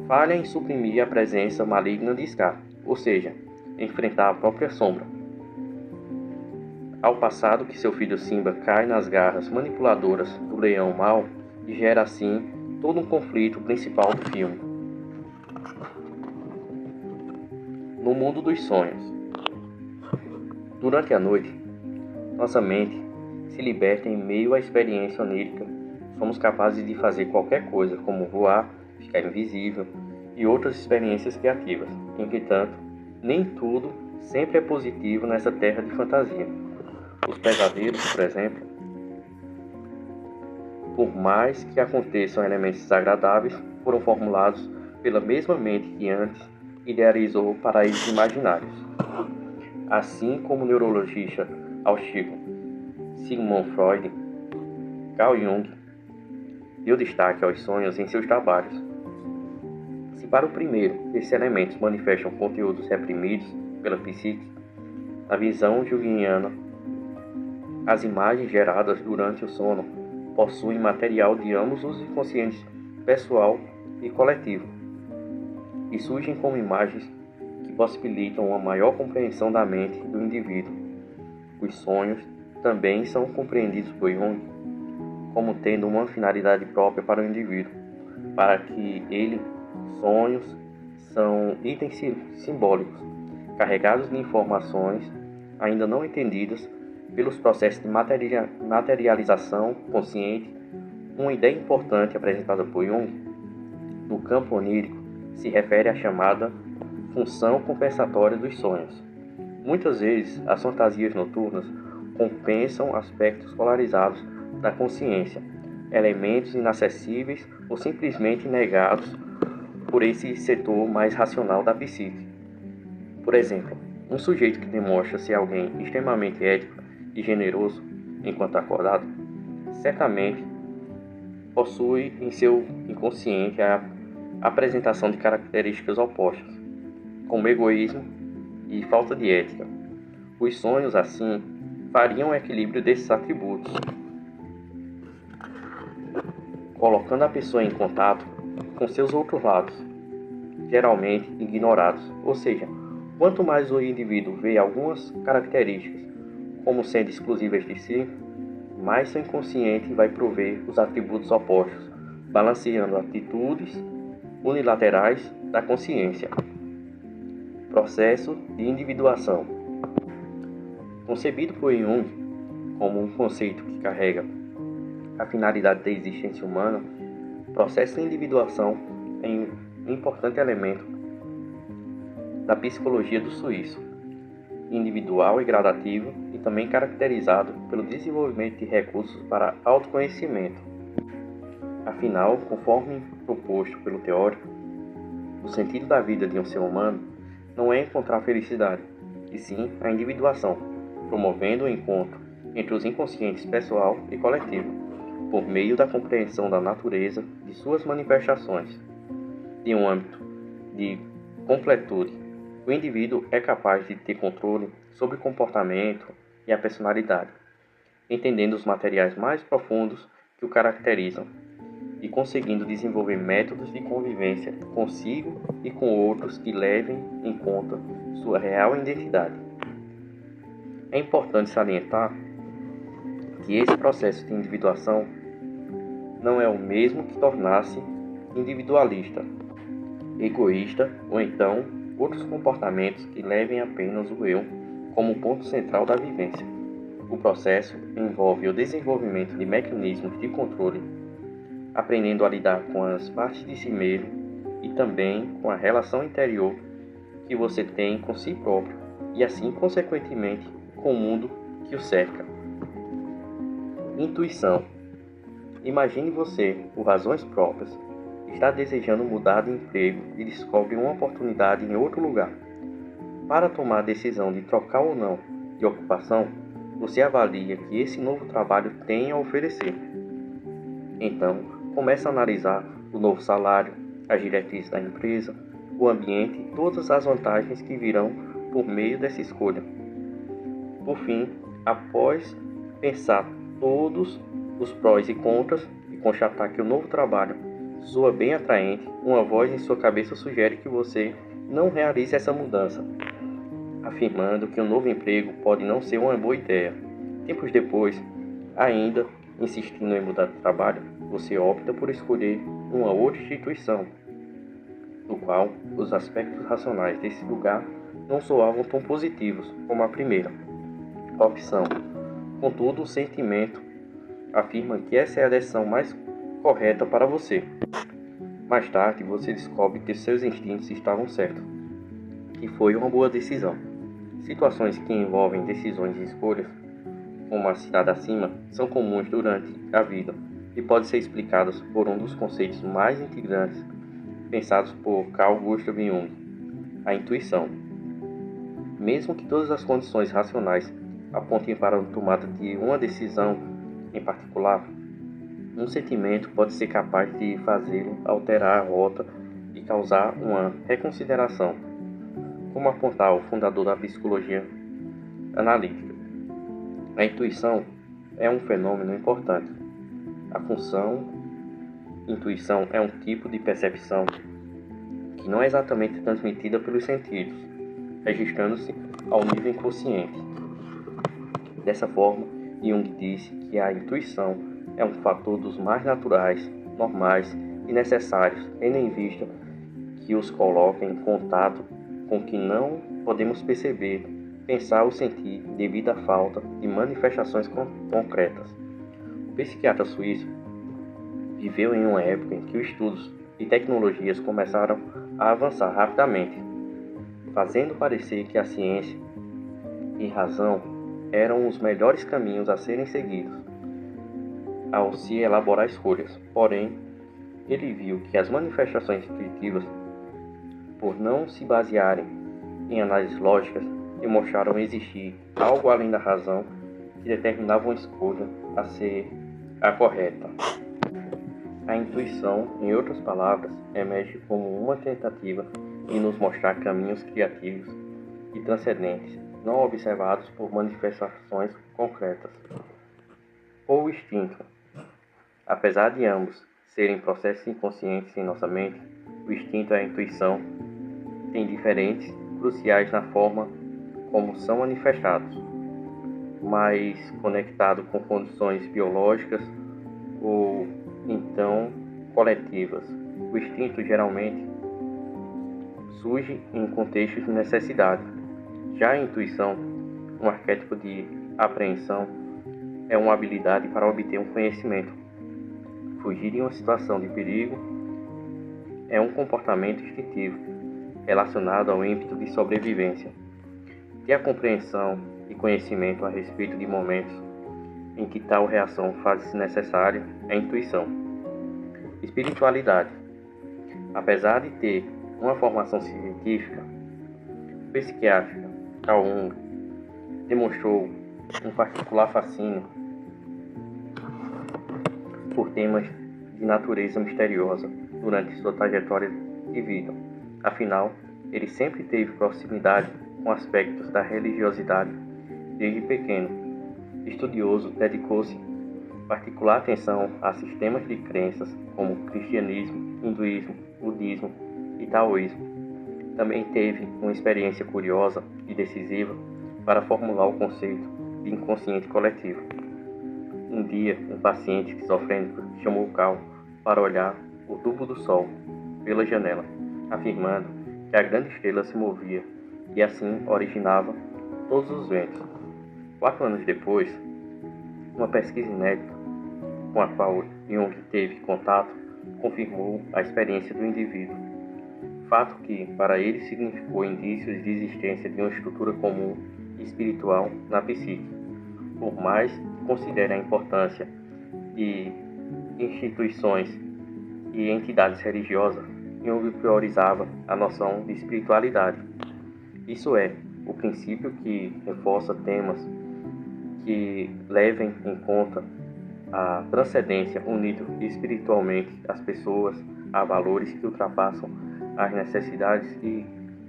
falha em suprimir a presença maligna de Scar, ou seja, enfrentar a própria sombra. Ao passado que seu filho Simba cai nas garras manipuladoras do leão mau e gera assim todo um conflito principal do filme. No mundo dos sonhos. Durante a noite, nossa mente se liberta em meio à experiência onírica. Somos capazes de fazer qualquer coisa, como voar, ficar invisível e outras experiências criativas. Entretanto, nem tudo sempre é positivo nessa terra de fantasia. Os pesadelos, por exemplo, por mais que aconteçam elementos desagradáveis, foram formulados pela mesma mente que antes idealizou paraísos imaginários. Assim como o neurologista austríaco Sigmund Freud, Carl Jung deu destaque aos sonhos em seus trabalhos. Se para o primeiro, esses elementos manifestam conteúdos reprimidos pela psique, na visão junguiana, as imagens geradas durante o sono possuem material de ambos os inconscientes pessoal e coletivo, e surgem como imagens que possibilitam uma maior compreensão da mente do indivíduo. Os sonhos também são compreendidos por Jung como tendo uma finalidade própria para o indivíduo. Para que ele, sonhos são itens simbólicos, carregados de informações ainda não entendidas pelos processos de materialização consciente. Uma ideia importante apresentada por Jung no campo onírico se refere à chamada função compensatória dos sonhos. Muitas vezes, as fantasias noturnas compensam aspectos polarizados da consciência, elementos inacessíveis ou simplesmente negados por esse setor mais racional da psique. Por exemplo, um sujeito que demonstra ser alguém extremamente ético e generoso enquanto acordado, certamente possui em seu inconsciente a apresentação de características opostas, como egoísmo e falta de ética. Os sonhos, assim, fariam o equilíbrio desses atributos, colocando a pessoa em contato com seus outros lados, geralmente ignorados. Ou seja, quanto mais o indivíduo vê algumas características como sendo exclusivas de si, mais seu inconsciente vai prover os atributos opostos, balanceando atitudes unilaterais da consciência. Processo de individuação. Concebido por Jung como um conceito que carrega a finalidade da existência humana, o processo de individuação é um importante elemento da psicologia do suíço, individual e gradativo, e também caracterizado pelo desenvolvimento de recursos para autoconhecimento. Afinal, conforme proposto pelo teórico, o sentido da vida de um ser humano não é encontrar felicidade, e sim a individuação, promovendo o encontro entre os inconscientes pessoal e coletivo, por meio da compreensão da natureza de suas manifestações. De um âmbito de completude, o indivíduo é capaz de ter controle sobre o comportamento e a personalidade, entendendo os materiais mais profundos que o caracterizam e conseguindo desenvolver métodos de convivência consigo e com outros que levem em conta sua real identidade. É importante salientar que esse processo de individuação não é o mesmo que tornar-se individualista, egoísta ou então outros comportamentos que levem apenas o eu como ponto central da vivência. O processo envolve o desenvolvimento de mecanismos de controle, aprendendo a lidar com as partes de si mesmo e também com a relação interior que você tem com si próprio e assim, consequentemente, com o mundo que o cerca. Intuição. Imagine você, por razões próprias, está desejando mudar de emprego e descobre uma oportunidade em outro lugar. Para tomar a decisão de trocar ou não de ocupação, você avalia que esse novo trabalho tem a oferecer. Então, começa a analisar o novo salário, as diretrizes da empresa, o ambiente e todas as vantagens que virão por meio dessa escolha. Por fim, após pensar todos os prós e contras e constatar que o novo trabalho soa bem atraente, uma voz em sua cabeça sugere que você não realize essa mudança, afirmando que um novo emprego pode não ser uma boa ideia. Tempos depois, ainda insistindo em mudar de trabalho, você opta por escolher uma outra instituição, no qual os aspectos racionais desse lugar não soavam tão positivos como a primeira opção. Contudo, o sentimento afirma que essa é a decisão mais correta para você. Mais tarde, você descobre que seus instintos estavam certos, que foi uma boa decisão. Situações que envolvem decisões e escolhas, como a citada acima, são comuns durante a vida e podem ser explicadas por um dos conceitos mais integrantes pensados por Carl Gustav Jung, a intuição. Mesmo que todas as condições racionais apontem para a tomada de uma decisão em particular, um sentimento pode ser capaz de fazê-lo alterar a rota e causar uma reconsideração, como apontava o fundador da psicologia analítica. A intuição é um fenômeno importante. A função intuição é um tipo de percepção que não é exatamente transmitida pelos sentidos, registrando-se ao nível inconsciente. Dessa forma, Jung disse que a intuição é um fator dos mais naturais, normais e necessários, tendo em vista que os coloca em contato com o que não podemos perceber, pensar ou sentir devido à falta de manifestações concretas. O psiquiatra suíço viveu em uma época em que os estudos e tecnologias começaram a avançar rapidamente, fazendo parecer que a ciência e razão eram os melhores caminhos a serem seguidos ao se elaborar escolhas. Porém, ele viu que as manifestações intuitivas, por não se basearem em análises lógicas, demonstraram existir algo além da razão que determinava uma escolha a ser a correta. A intuição, em outras palavras, emerge como uma tentativa de nos mostrar caminhos criativos e transcendentes, não observados por manifestações concretas. Ou o instinto. Apesar de ambos serem processos inconscientes em nossa mente, o instinto e a intuição têm diferentes cruciais na forma como são manifestados, mais conectado com condições biológicas ou então coletivas. O instinto geralmente surge em contextos de necessidade. Já a intuição, um arquétipo de apreensão, é uma habilidade para obter um conhecimento. Fugir em uma situação de perigo é um comportamento instintivo relacionado ao ímpeto de sobrevivência. Ter a compreensão e conhecimento a respeito de momentos em que tal reação faz-se necessária é a intuição. Espiritualidade. Apesar de ter uma formação científica, psiquiátrica, Carl Jung demonstrou um particular fascínio por temas de natureza misteriosa durante sua trajetória de vida. Afinal, ele sempre teve proximidade com aspectos da religiosidade desde pequeno. Estudioso, dedicou-se particular atenção a sistemas de crenças como cristianismo, hinduísmo, budismo e taoísmo. Também teve uma experiência curiosa e decisiva para formular o conceito de inconsciente coletivo. Um dia, um paciente esquizofrênico chamou Carl para olhar o tubo do sol pela janela, afirmando que a grande estrela se movia e assim originava todos os ventos. 4 anos depois, uma pesquisa inédita com a qual Jung teve contato confirmou a experiência do indivíduo, fato que para ele significou indícios de existência de uma estrutura comum e espiritual na psique. por mais que considere a importância de instituições e entidades religiosas, Jung priorizava a noção de espiritualidade. Isso é, o princípio que reforça temas que levem em conta a transcendência, unindo espiritualmente as pessoas a valores que ultrapassam as necessidades e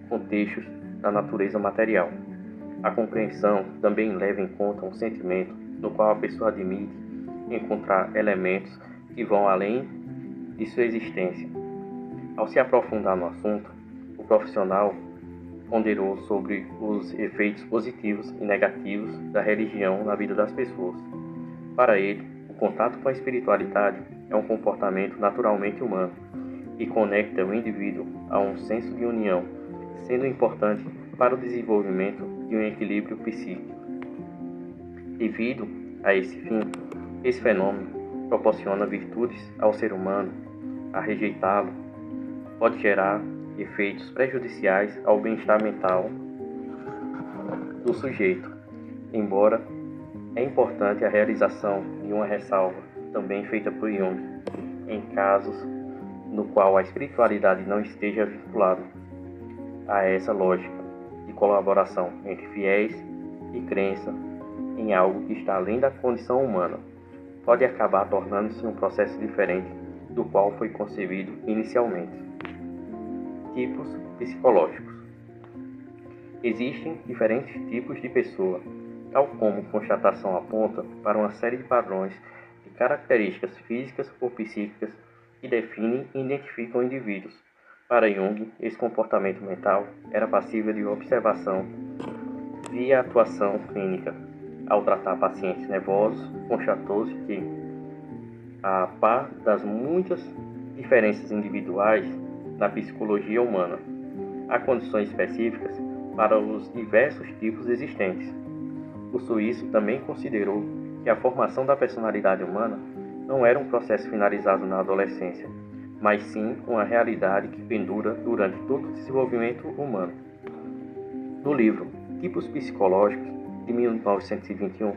contextos da natureza material. A compreensão também leva em conta um sentimento no qual a pessoa admite encontrar elementos que vão além de sua existência. Ao se aprofundar no assunto, o profissional ponderou sobre os efeitos positivos e negativos da religião na vida das pessoas. Para ele, o contato com a espiritualidade é um comportamento naturalmente humano e conecta o indivíduo a um senso de união, sendo importante para o desenvolvimento de um equilíbrio psíquico. Devido a esse fim, esse fenômeno proporciona virtudes ao ser humano. A rejeitá-lo pode gerar efeitos prejudiciais ao bem-estar mental do sujeito, embora é importante a realização de uma ressalva, também feita por Jung, em casos no qual a espiritualidade não esteja vinculada a essa lógica de colaboração entre fiéis e crença em algo que está além da condição humana, pode acabar tornando-se um processo diferente do qual foi concebido inicialmente. Tipos psicológicos. Existem diferentes tipos de pessoa, tal como constatação aponta para uma série de padrões de características físicas ou psíquicas que definem e identificam indivíduos. Para Jung, esse comportamento mental era passível de observação via atuação clínica. Ao tratar pacientes nervosos, constatou-se que, a par das muitas diferenças individuais na psicologia humana, há condições específicas para os diversos tipos existentes. O suíço também considerou que a formação da personalidade humana não era um processo finalizado na adolescência, mas sim uma realidade que pendura durante todo o desenvolvimento humano. No livro Tipos Psicológicos, de 1921,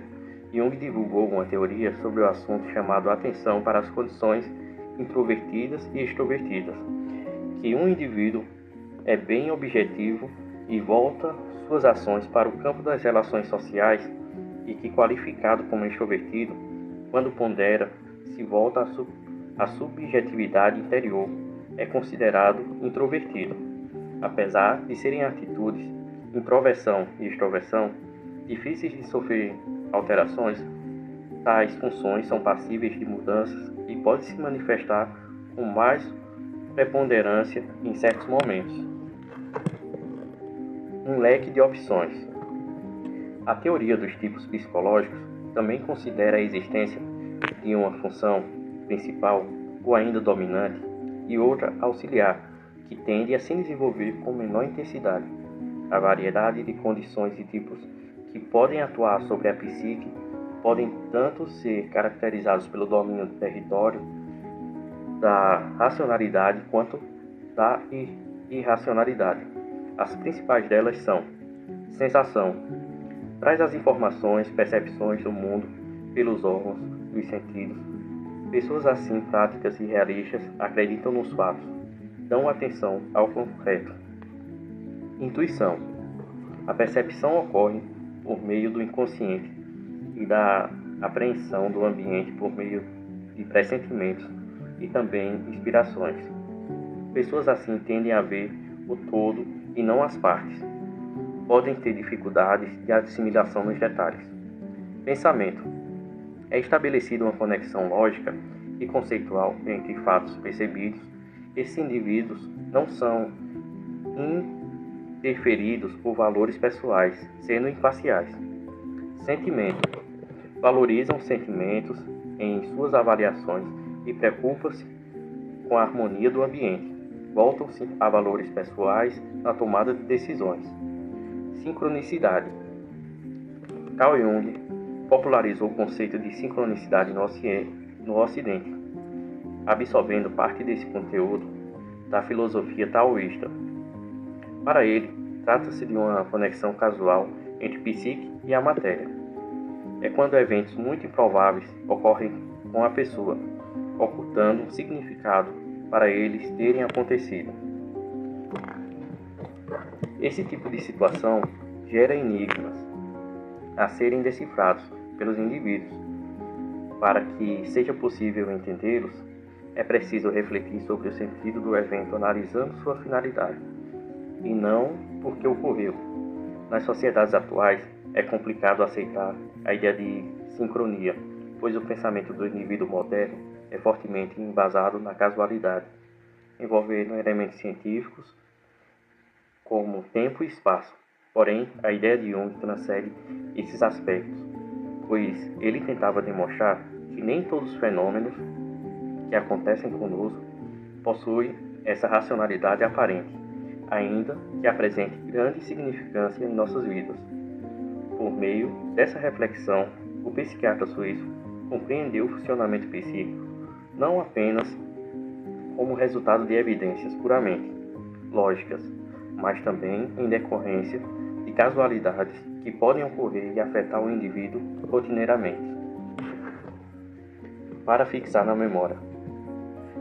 Jung divulgou uma teoria sobre o assunto chamado atenção para as condições introvertidas e extrovertidas, que um indivíduo é bem objetivo e volta suas ações para o campo das relações sociais e que, qualificado como extrovertido, quando pondera, se volta à subjetividade interior, é considerado introvertido. Apesar de serem atitudes, introversão e extroversão, difíceis de sofrer alterações, tais funções são passíveis de mudanças e podem se manifestar com mais preponderância em certos momentos. Um leque de opções. A teoria dos tipos psicológicos também considera a existência de uma função principal ou ainda dominante e outra auxiliar, que tende a se desenvolver com menor intensidade. A variedade de condições e tipos que podem atuar sobre a psique podem tanto ser caracterizados pelo domínio do território da racionalidade quanto da irracionalidade. As principais delas são: sensação, traz as informações, percepções do mundo pelos órgãos dos sentidos. Pessoas assim práticas e realistas acreditam nos fatos, dão atenção ao concreto. Intuição, a percepção ocorre por meio do inconsciente e da apreensão do ambiente por meio de pressentimentos e também inspirações. Pessoas assim tendem a ver o todo e não as partes. Podem ter dificuldades de assimilação nos detalhes. Pensamento. É estabelecida uma conexão lógica e conceitual entre fatos percebidos. Esses indivíduos não são interferidos por valores pessoais, sendo imparciais. Sentimento. Valorizam sentimentos em suas avaliações e preocupam-se com a harmonia do ambiente. Voltam-se a valores pessoais na tomada de decisões. Sincronicidade. Carl Jung popularizou o conceito de sincronicidade no Ocidente, absorvendo parte desse conteúdo da filosofia taoísta. Para ele, trata-se de uma conexão casual entre psique e a matéria. é quando eventos muito improváveis ocorrem com a pessoa, ocultando um significado para eles terem acontecido. Esse tipo de situação gera enigmas a serem decifrados pelos indivíduos. Para que seja possível entendê-los, é preciso refletir sobre o sentido do evento analisando sua finalidade, e não porque ocorreu. Nas sociedades atuais, é complicado aceitar a ideia de sincronia, pois o pensamento do indivíduo moderno é fortemente embasado na casualidade, envolvendo elementos científicos como tempo e espaço. Porém, a ideia de Jung transcende esses aspectos, pois ele tentava demonstrar que nem todos os fenômenos que acontecem conosco possuem essa racionalidade aparente, ainda que apresente grande significância em nossas vidas. Por meio dessa reflexão, o psiquiatra suíço compreendeu o funcionamento psíquico não apenas como resultado de evidências puramente lógicas, mas também em decorrência de casualidades que podem ocorrer e afetar o indivíduo rotineiramente. Para fixar na memória,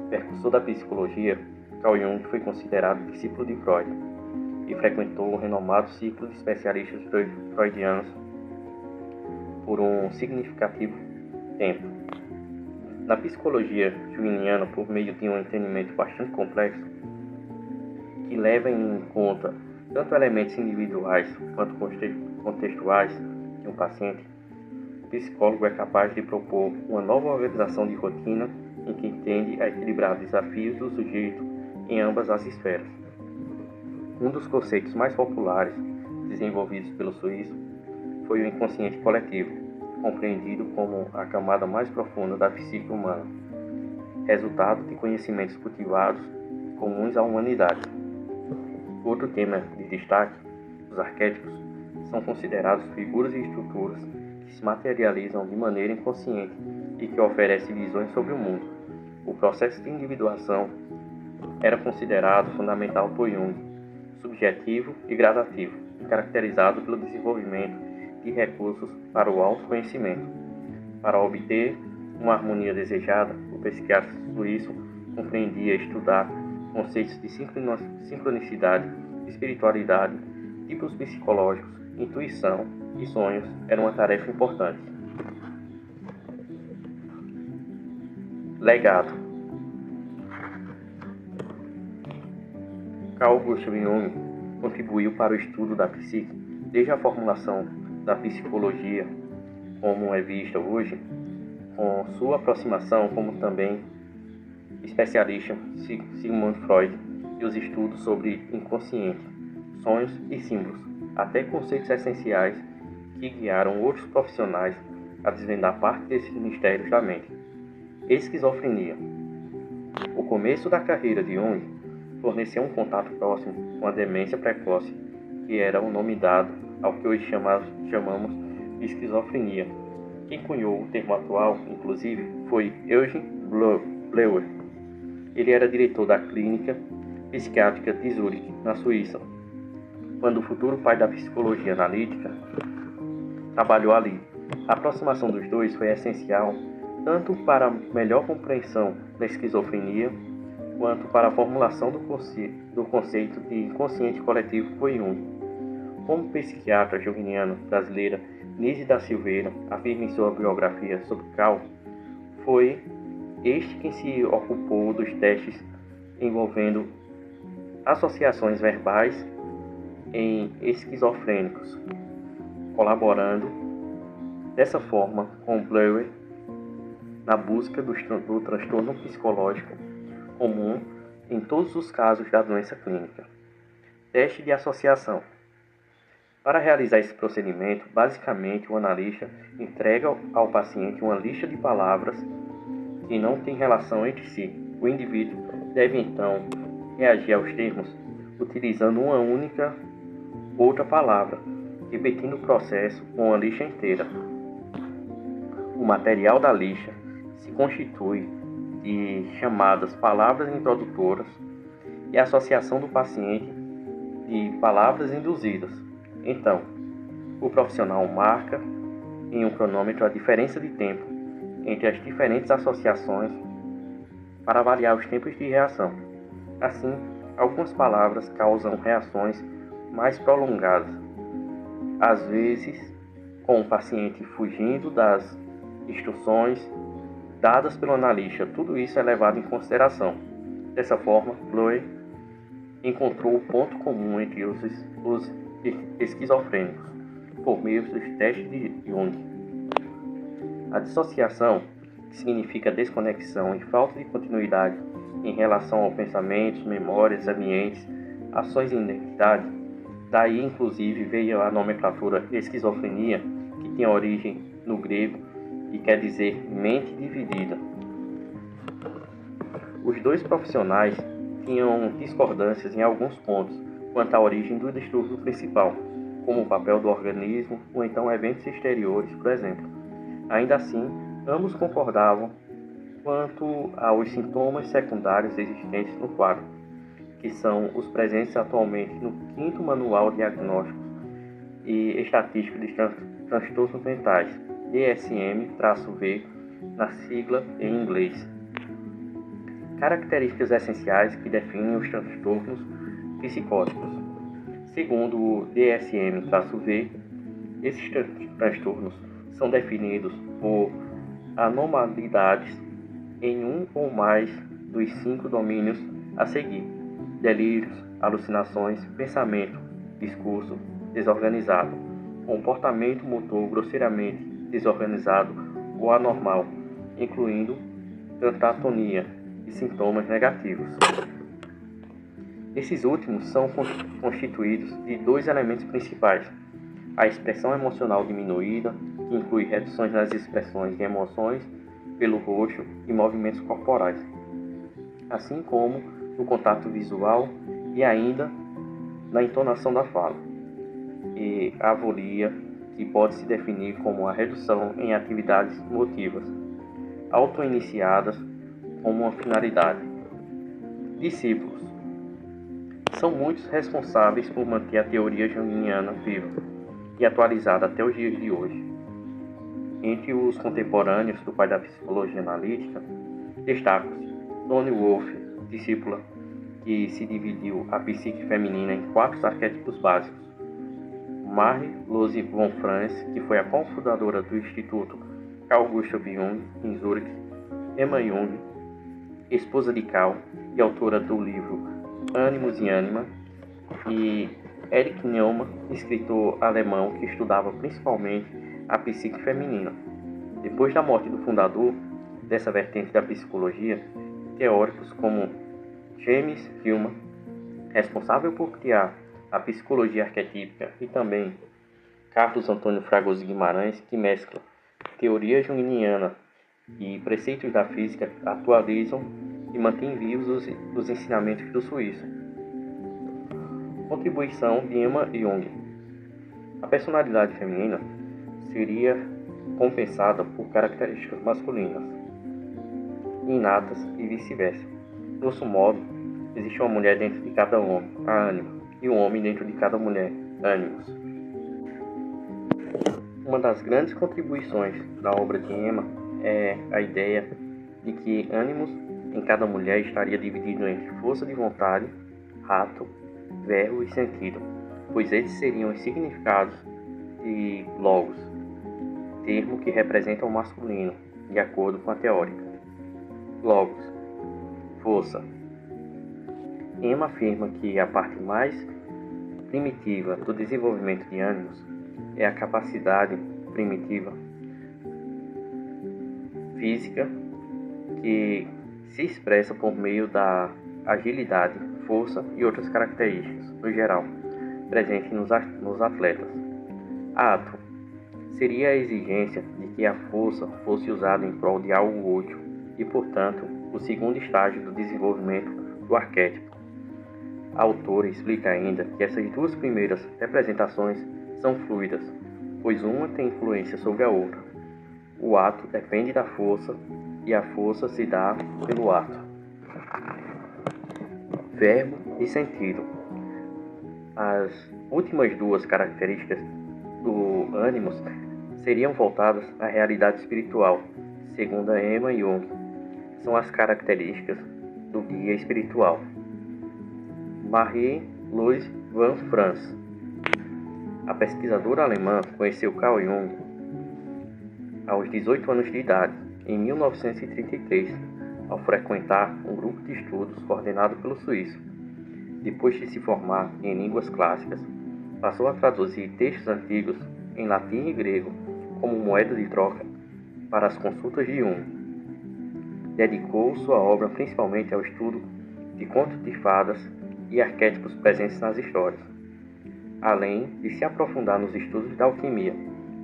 precursor da psicologia, Carl Jung foi considerado discípulo de Freud e frequentou o renomado ciclo de especialistas freudianos por um significativo tempo. Na psicologia junguiana, por meio de um entendimento bastante complexo, que leva em conta tanto elementos individuais quanto contextuais de um paciente, o psicólogo é capaz de propor uma nova organização de rotina em que tende a equilibrar desafios do sujeito em ambas as esferas. Um dos conceitos mais populares desenvolvidos pelo suíço foi o inconsciente coletivo, compreendido como a camada mais profunda da psique humana, resultado de conhecimentos cultivados comuns à humanidade. Outro tema de destaque, os arquétipos, são considerados figuras e estruturas que se materializam de maneira inconsciente e que oferecem visões sobre o mundo. O processo de individuação era considerado fundamental por Jung, subjetivo e gradativo, e caracterizado pelo desenvolvimento de recursos para o autoconhecimento. Para obter uma harmonia desejada, o psiquiatra suíço compreendia estudar conceitos de sincronicidade, espiritualidade, tipos psicológicos, intuição e sonhos era uma tarefa importante. Legado. Carl Gustav Jung contribuiu para o estudo da psique desde a formulação da psicologia como é vista hoje, com sua aproximação como também especialista Sigmund Freud e os estudos sobre inconsciente, sonhos e símbolos, até conceitos essenciais que guiaram outros profissionais a desvendar parte desses mistérios da mente. Esquizofrenia. O começo da carreira de Jung forneceu um contato próximo com a demência precoce, que era o nome dado ao que hoje chamamos de esquizofrenia. Quem cunhou o termo atual, inclusive, foi Eugen Bleuler. Ele era diretor da clínica psiquiátrica de Zurique, na Suíça, quando o futuro pai da psicologia analítica trabalhou ali. A aproximação dos dois foi essencial tanto para a melhor compreensão da esquizofrenia quanto para a formulação do conceito de inconsciente coletivo por Jung. Como psiquiatra junguiana brasileira, Nise da Silveira afirma em sua biografia sobre Carl, foi este quem se ocupou dos testes envolvendo associações verbais em esquizofrênicos, colaborando dessa forma com Bleuler na busca do transtorno psicológico comum em todos os casos da doença clínica. Teste de associação. Para realizar esse procedimento, basicamente o analista entrega ao paciente uma lista de palavras que não têm relação entre si. O indivíduo deve então reagir aos termos utilizando uma única outra palavra, repetindo o processo com a lista inteira. O material da lista se constitui de chamadas palavras introdutoras e associação do paciente de palavras induzidas. Então, o profissional marca em um cronômetro a diferença de tempo entre as diferentes associações para avaliar os tempos de reação. Assim, algumas palavras causam reações mais prolongadas, às vezes com o paciente fugindo das instruções dadas pelo analista. Tudo isso é levado em consideração. Dessa forma, Bloy encontrou o ponto comum entre os esquizofrênicos por meio dos testes de Jung. A dissociação, que significa desconexão e falta de continuidade em relação a pensamentos, memórias, ambientes, ações e identidade, daí inclusive veio a nomenclatura esquizofrenia, que tem origem no grego e quer dizer mente dividida. Os dois profissionais tinham discordâncias em alguns pontos quanto à origem do distúrbio principal, como o papel do organismo ou então eventos exteriores, por exemplo. Ainda assim, ambos concordavam quanto aos sintomas secundários existentes no quadro, que são os presentes atualmente no 5º Manual Diagnóstico e Estatístico de Transtornos Mentais, DSM-V, na sigla em inglês. Características essenciais que definem os transtornos psicóticos. Segundo o DSM-V, esses transtornos são definidos por anormalidades em um ou mais dos 5 domínios a seguir: delírios, alucinações, pensamento, discurso desorganizado, comportamento motor grosseiramente desorganizado ou anormal, incluindo catatonia e sintomas negativos. Esses últimos são constituídos de 2 elementos principais: a expressão emocional diminuída, que inclui reduções nas expressões de emoções pelo rosto e movimentos corporais, assim como no contato visual e ainda na entonação da fala, e a avolia, que pode se definir como a redução em atividades motivas, auto-iniciadas como uma finalidade. Discípulos. São muitos responsáveis por manter a teoria junguiana viva e atualizada até os dias de hoje. Entre os contemporâneos do pai da psicologia analítica, destacam-se Toni Wolff, discípula que se dividiu a psique feminina em 4 arquétipos básicos, Marie-Louise von Franz, que foi a cofundadora do Instituto Carl Gustav Jung em Zurique, Emma Jung, esposa de Carl e autora do livro Ânimos e Ânima, e Erich Neumann, escritor alemão que estudava principalmente a psique feminina. Depois da morte do fundador dessa vertente da psicologia, teóricos como James Hillman, responsável por criar a psicologia arquetípica, e também Carlos Antônio Fragoso Guimarães, que mescla teoria junguiana e preceitos da física, atualizam e mantêm vivos os ensinamentos do suíço. Contribuição de Emma Jung. A personalidade feminina seria compensada por características masculinas, inatas e vice-versa. Grosso modo, existe uma mulher dentro de cada homem, a ânima, e um homem dentro de cada mulher, ânimos. Uma das grandes contribuições da obra de Emma é a ideia de que ânimos em cada mulher estaria dividido entre força de vontade, rato, verbo e sentido, pois esses seriam os significados de logos, termo que representa o masculino, de acordo com a teórica. Logos, força. Emma afirma que a parte mais primitiva do desenvolvimento de ânimos é a capacidade primitiva física que se expressa por meio da agilidade, força e outras características, no geral, presentes nos atletas. Ato seria a exigência de que a força fosse usada em prol de algo útil e, portanto, o segundo estágio do desenvolvimento do arquétipo. A autora explica ainda que essas 2 primeiras representações são fluidas, pois uma tem influência sobre a outra. O ato depende da força e a força se dá pelo ato. Verbo e sentido. As últimas 2 características do ânimos seriam voltadas à realidade espiritual, segundo a Emma Jung. São as características do guia espiritual. Marie-Louise van Franz. A pesquisadora alemã conheceu Carl Jung aos 18 anos de idade, em 1933, ao frequentar um grupo de estudos coordenado pelo suíço. Depois de se formar em línguas clássicas, passou a traduzir textos antigos em latim e grego como moeda de troca para as consultas de Jung. Dedicou sua obra principalmente ao estudo de contos de fadas e arquétipos presentes nas histórias. Além de se aprofundar nos estudos da alquimia,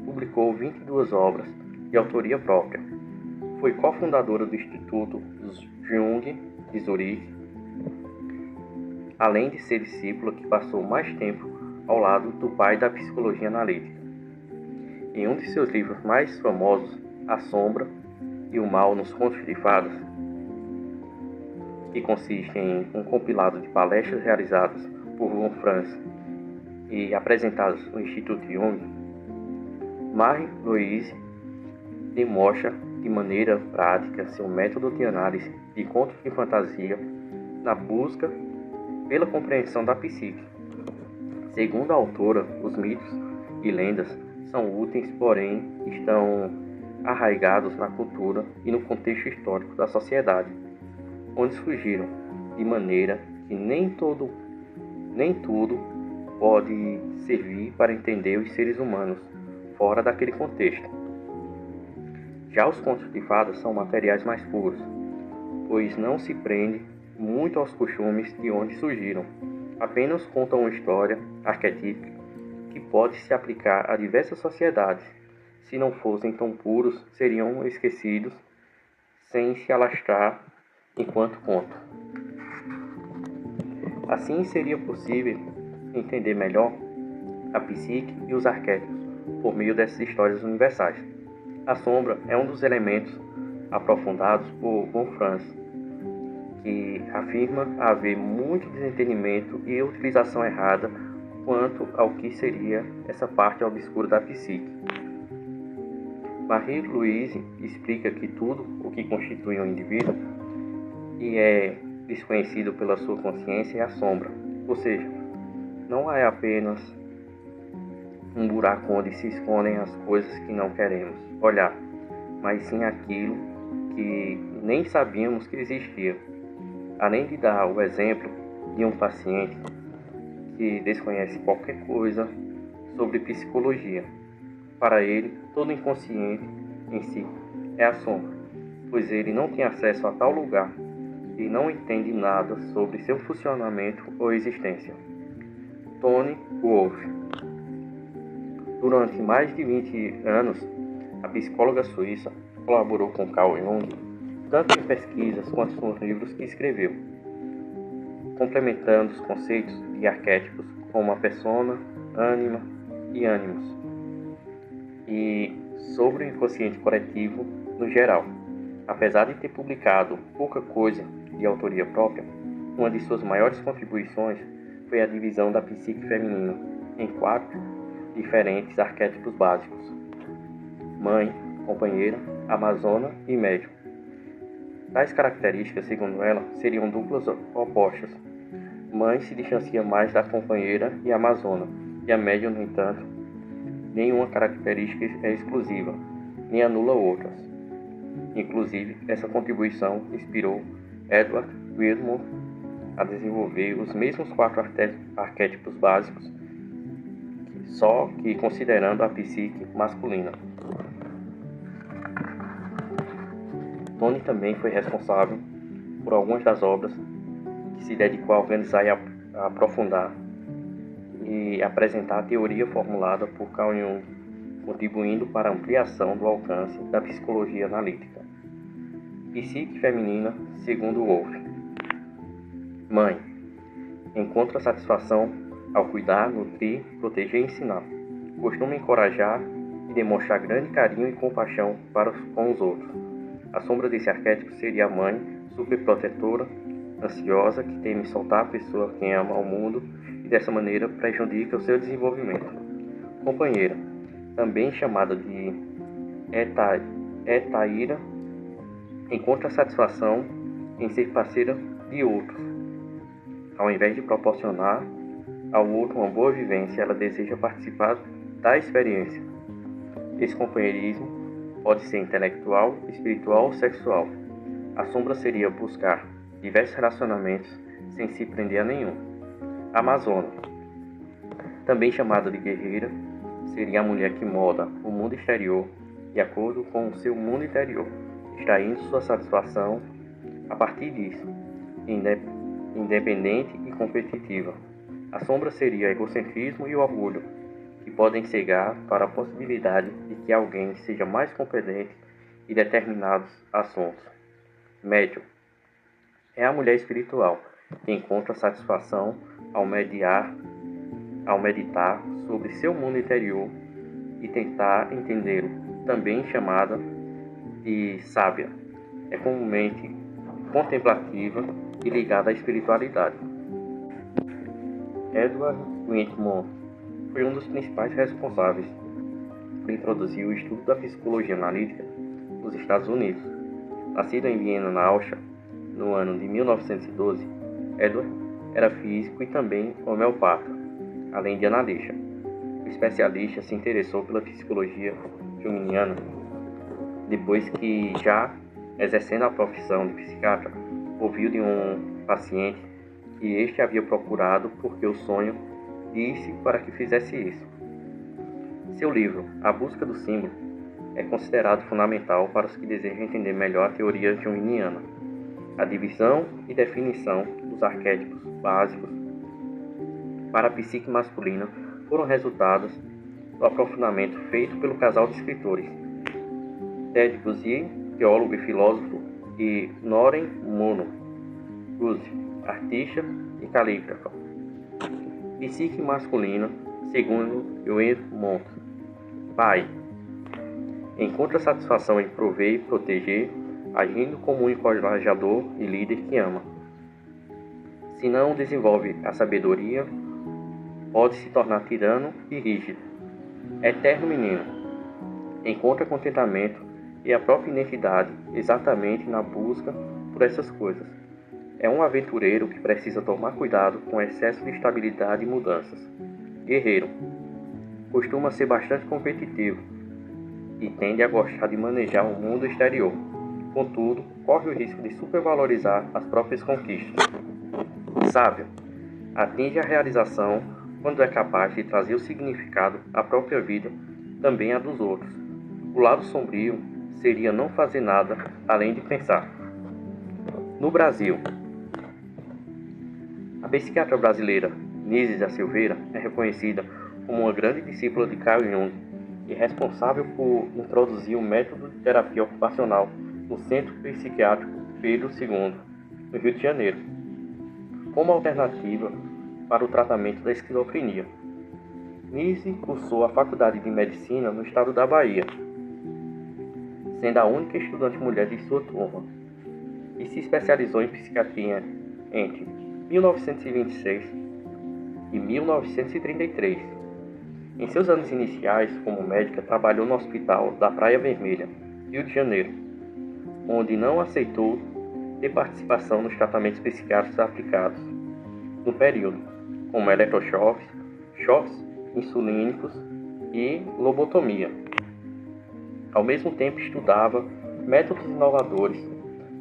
publicou 22 obras de autoria própria. Foi cofundadora do Instituto Jung de Zurique, além de ser discípula que passou mais tempo ao lado do pai da psicologia analítica. Em um de seus livros mais famosos, A Sombra e o Mal nos Contos de Fadas, que consiste em um compilado de palestras realizadas por von Franz e apresentadas no Instituto Jung, Marie-Louise demonstra de maneira prática seu método de análise de contos de fantasia na busca pela compreensão da psique. Segundo a autora, os mitos e lendas são úteis, porém estão arraigados na cultura e no contexto histórico da sociedade, onde surgiram, de maneira que nem tudo pode servir para entender os seres humanos fora daquele contexto. Já os contos de fadas são materiais mais puros, pois não se prende muito aos costumes de onde surgiram, apenas contam uma história arquetípica que pode se aplicar a diversas sociedades. Se não fossem tão puros, seriam esquecidos sem se alastrar enquanto conto. Assim seria possível entender melhor a psique e os arquétipos por meio dessas histórias universais. A sombra é um dos elementos aprofundados por von Franz, que afirma haver muito desentendimento e utilização errada quanto ao que seria essa parte obscura da psique. Marie-Louise explica que tudo o que constitui um indivíduo e é desconhecido pela sua consciência é a sombra, ou seja, não é apenas um buraco onde se escondem as coisas que não queremos olhar, mas sim aquilo que nem sabíamos que existia. Além de dar o exemplo de um paciente que desconhece qualquer coisa sobre psicologia, para ele, todo inconsciente em si é a sombra, pois ele não tem acesso a tal lugar e não entende nada sobre seu funcionamento ou existência. Toni Wolff. Durante mais de 20 anos, a psicóloga suíça colaborou com Carl Jung, tanto em pesquisas quanto nos livros que escreveu, complementando os conceitos de arquétipos como a persona, ânima e ânimos, e sobre o inconsciente coletivo no geral. Apesar de ter publicado pouca coisa de autoria própria, uma de suas maiores contribuições foi a divisão da psique feminina em 4 diferentes arquétipos básicos: mãe, companheira, amazona e médium. Tais características, segundo ela, seriam duplas opostas. Mãe se distancia mais da companheira e amazona, e a médium, no entanto, nenhuma característica é exclusiva, nem anula outras. Inclusive, essa contribuição inspirou Edward Wilmot a desenvolver os mesmos 4 arquétipos básicos, só que considerando a psique masculina. Toni também foi responsável por algumas das obras que se dedicou a organizar e a aprofundar e apresentar a teoria formulada por Carl Jung, contribuindo para a ampliação do alcance da psicologia analítica. Psique feminina, segundo Wolff. Mãe. Encontra satisfação ao cuidar, nutrir, proteger e ensinar. Costuma encorajar e demonstrar grande carinho e compaixão com os outros. A sombra desse arquétipo seria a mãe, superprotetora, ansiosa, que teme soltar a pessoa a quem ama ao mundo e dessa maneira prejudica o seu desenvolvimento. Companheira. também chamada de hetaíra, encontra satisfação em ser parceira de outros. Ao invés de proporcionar ao outro uma boa vivência, ela deseja participar da experiência. Esse companheirismo pode ser intelectual, espiritual ou sexual. A sombra seria buscar diversos relacionamentos sem se prender a nenhum. A amazona, também chamada de guerreira, seria a mulher que molda o mundo exterior de acordo com o seu mundo interior, extraindo sua satisfação a partir disso, independente e competitiva. A sombra seria o egocentrismo e o orgulho, que podem cegar para a possibilidade de que alguém seja mais competente em determinados assuntos. Médium é a mulher espiritual que encontra satisfação ao meditar sobre seu mundo interior e tentar entendê-lo, também chamada de sábia. É comumente contemplativa e ligada à espiritualidade. Edward Whitmore foi um dos principais responsáveis por introduzir o estudo da psicologia analítica nos Estados Unidos. Nascido em Viena, na Áustria, no ano de 1912, Edward era físico e também homeopata, além de analista. O especialista se interessou pela psicologia junguiana depois que, já exercendo a profissão de psiquiatra, ouviu de um paciente que este havia procurado porque o sonho disse para que fizesse isso. Seu livro, A Busca do Símbolo, é considerado fundamental para os que desejam entender melhor a teoria junguiana. A divisão e definição dos arquétipos básicos para a psique masculina foram resultados do aprofundamento feito pelo casal de escritores Ted Guzy, teólogo e filósofo, e Noreen Mono Guzy, artista e calígrafa. Psique masculina, segundo Whitmore. Pai encontra satisfação em prover e proteger, agindo como um encorajador e líder que ama. Se não desenvolve a sabedoria, pode se tornar tirano e rígido. Eterno menino encontra contentamento e a própria identidade exatamente na busca por essas coisas. É um aventureiro que precisa tomar cuidado com excesso de estabilidade e mudanças. Guerreiro costuma ser bastante competitivo e tende a gostar de manejar o mundo exterior. Contudo, corre o risco de supervalorizar as próprias conquistas. Sábio atinge a realização quando é capaz de trazer o significado à própria vida, também à dos outros. O lado sombrio seria não fazer nada além de pensar. No Brasil, a psiquiatra brasileira Nise da Silveira é reconhecida como uma grande discípula de Carl Jung e responsável por introduzir o método de terapia ocupacional no Centro Psiquiátrico Pedro II, no Rio de Janeiro, como alternativa para o tratamento da esquizofrenia. Nise cursou a Faculdade de Medicina no estado da Bahia, sendo a única estudante mulher de sua turma, e se especializou em psiquiatria entre 1926 e 1933. Em seus anos iniciais como médica, trabalhou no Hospital da Praia Vermelha, Rio de Janeiro, onde não aceitou ter participação nos tratamentos psiquiátricos aplicados no período, como eletrochoques, choques insulínicos e lobotomia. Ao mesmo tempo, estudava métodos inovadores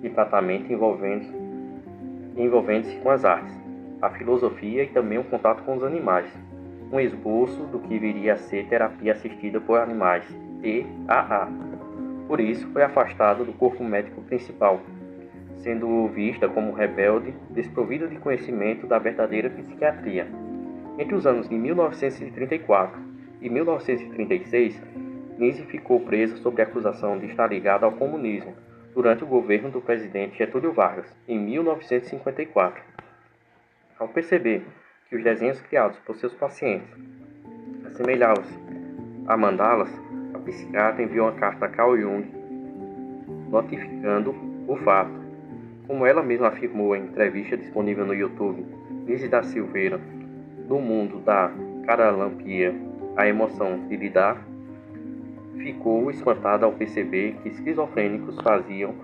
de tratamento envolvendo-se com as artes, a filosofia e também o contato com os animais, um esboço do que viria a ser terapia assistida por animais, TAA. Por isso, foi afastada do corpo médico principal, sendo vista como rebelde, desprovida de conhecimento da verdadeira psiquiatria. Entre os anos de 1934 e 1936, Nise ficou presa sob a acusação de estar ligada ao comunismo durante o governo do presidente Getúlio Vargas, em 1954. Ao perceber que os desenhos criados por seus pacientes assemelhavam-se a mandalas, a psiquiatra enviou uma carta a Carl Jung notificando o fato. Como ela mesma afirmou em entrevista disponível no YouTube, Nise da Silveira, do mundo da caralampia, a emoção de lidar ficou espantada ao perceber que esquizofrênicos faziam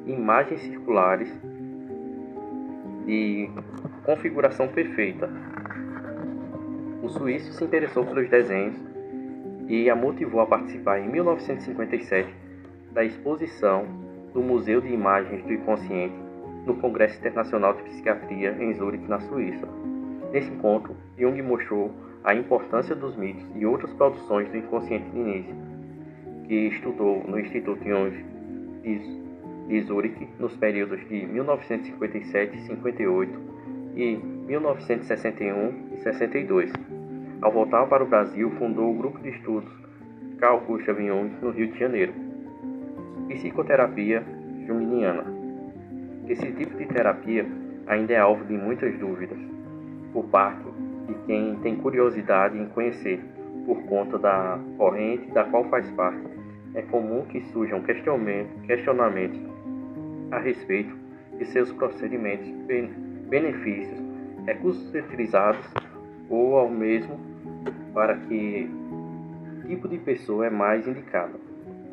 imagens circulares de configuração perfeita. O suíço se interessou pelos desenhos e a motivou a participar em 1957 da exposição do Museu de Imagens do Inconsciente no Congresso Internacional de Psiquiatria em Zurique, na Suíça. Nesse encontro, Jung mostrou a importância dos mitos e outras produções do inconsciente de início, que estudou no Instituto Jung de Zurique nos períodos de 1957 e 58 e 1961 e 62. Ao voltar para o Brasil, fundou o grupo de estudos Carl Gustav Jung no Rio de Janeiro. Psicoterapia junguiana. Esse tipo de terapia ainda é alvo de muitas dúvidas por parte de quem tem curiosidade em conhecer, por conta da corrente da qual faz parte. É comum que surjam questionamentos a respeito de seus procedimentos, benefícios, recursos utilizados ou ao mesmo para que tipo de pessoa é mais indicada,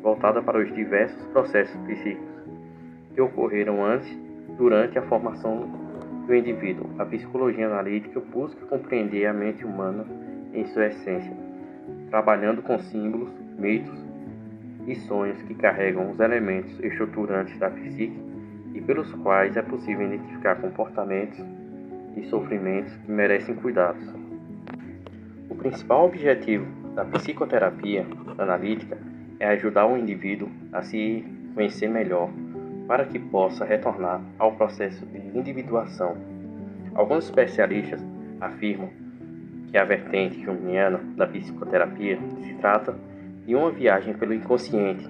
voltada para os diversos processos psíquicos que ocorreram antes, durante a formação do indivíduo. A psicologia analítica busca compreender a mente humana em sua essência, trabalhando com símbolos, mitos e sonhos que carregam os elementos estruturantes da psique e pelos quais é possível identificar comportamentos e sofrimentos que merecem cuidados. O principal objetivo da psicoterapia analítica é ajudar o indivíduo a se conhecer melhor para que possa retornar ao processo de individuação. Alguns especialistas afirmam que a vertente junguiana da psicoterapia se trata de uma viagem pelo inconsciente,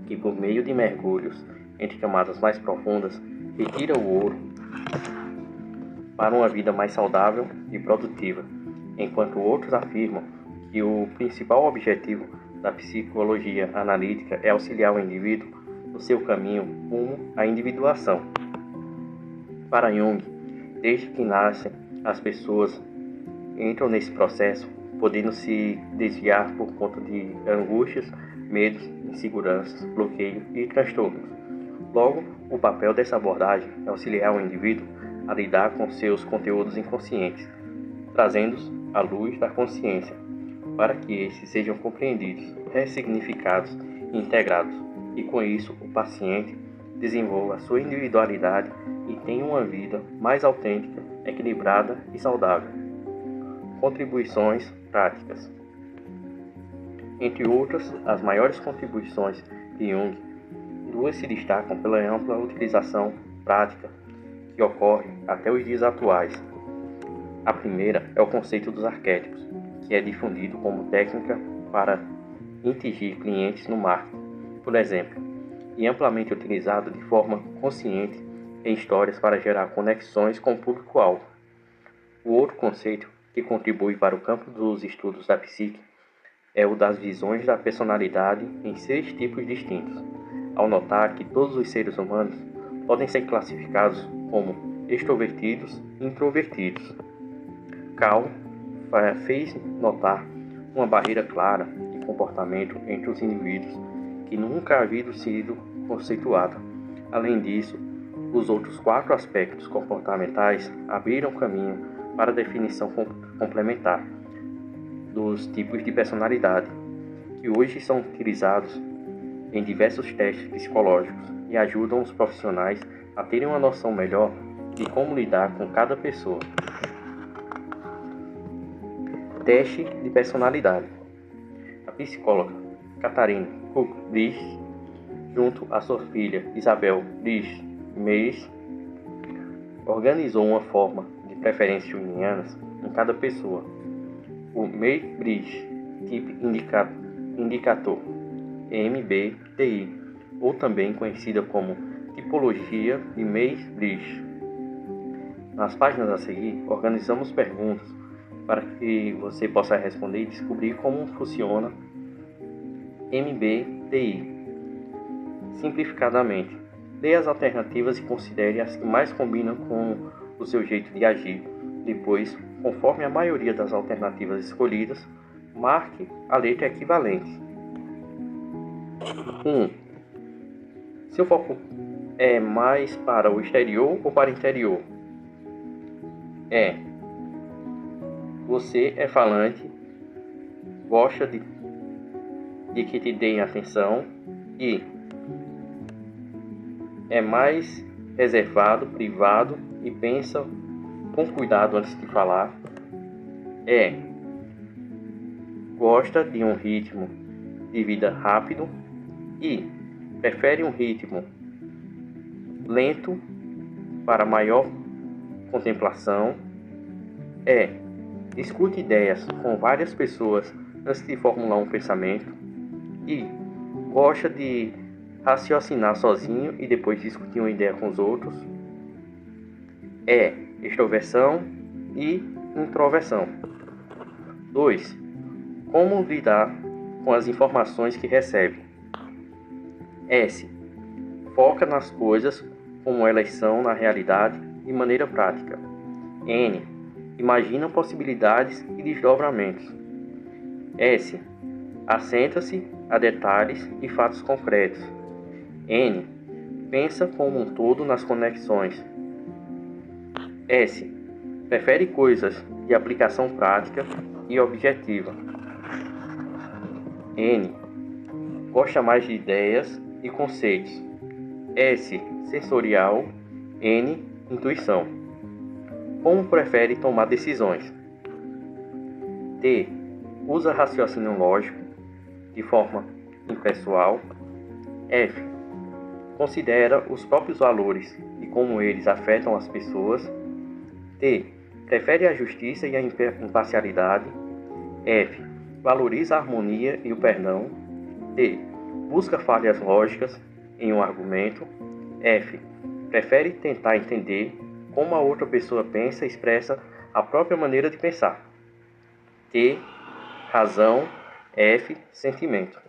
que por meio de mergulhos entre camadas mais profundas retira o ouro para uma vida mais saudável e produtiva, enquanto outros afirmam que o principal objetivo da psicologia analítica é auxiliar o indivíduo no seu caminho rumo à individuação. Para Jung, desde que nascem, as pessoas entram nesse processo, podendo se desviar por conta de angústias, medos, inseguranças, bloqueios e transtornos. Logo, o papel dessa abordagem é auxiliar o indivíduo a lidar com seus conteúdos inconscientes, trazendo-os à luz da consciência, para que esses sejam compreendidos, ressignificados e integrados, e com isso o paciente desenvolva a sua individualidade e tenha uma vida mais autêntica, equilibrada e saudável. Contribuições práticas. Entre outras, as maiores contribuições de Jung, duas se destacam pela ampla utilização prática que ocorre até os dias atuais. A primeira é o conceito dos arquétipos, que é difundido como técnica para atingir clientes no marketing, por exemplo, e amplamente utilizado de forma consciente em histórias para gerar conexões com o público-alvo. O outro conceito que contribui para o campo dos estudos da psique é o das visões da personalidade em 6 tipos distintos, ao notar que todos os seres humanos podem ser classificados como extrovertidos e introvertidos. Carl fez notar uma barreira clara de comportamento entre os indivíduos que nunca havia sido conceituada. Além disso, os outros 4 aspectos comportamentais abriram caminho para a definição complementar dos tipos de personalidade, que hoje são utilizados em diversos testes psicológicos e ajudam os profissionais a terem uma noção melhor de como lidar com cada pessoa. Teste de personalidade. A psicóloga Catharine Cook-Briggs, junto à sua filha Isabel Briggs-Myers, organizou uma forma de preferências junguianas em cada pessoa. O Myers-Briggs Type Indicator, MBTI, ou também conhecida como Tipologia de Myers-Briggs. Nas páginas a seguir, organizamos perguntas para que você possa responder e descobrir como funciona MBTI. Simplificadamente, leia as alternativas e considere as que mais combinam com o seu jeito de agir. Depois, conforme a maioria das alternativas escolhidas, marque a letra equivalente. Seu foco é mais para o exterior ou para o interior? Você é falante, gosta de que te deem atenção e é mais reservado, privado e pensa com cuidado antes de falar. Gosta de um ritmo de vida rápido e prefere um ritmo lento para maior contemplação. Discute ideias com várias pessoas antes de formular um pensamento e gosta de raciocinar sozinho e depois discutir uma ideia com os outros. Extroversão e introversão. 2. Como lidar com as informações que recebe? Foca nas coisas como elas são na realidade de maneira prática. Imagina possibilidades e desdobramentos. Assenta-se a detalhes e fatos concretos. Pensa como um todo nas conexões. Prefere coisas de aplicação prática e objetiva. Gosta mais de ideias e conceitos. Sensorial. Intuição. Como prefere tomar decisões? Usa raciocínio lógico de forma impessoal. Considera os próprios valores e como eles afetam as pessoas. Prefere a justiça e a imparcialidade. Valoriza a harmonia e o perdão. Busca falhas lógicas em um argumento. Prefere tentar entender como a outra pessoa pensa e expressa a própria maneira de pensar. Razão. Sentimento.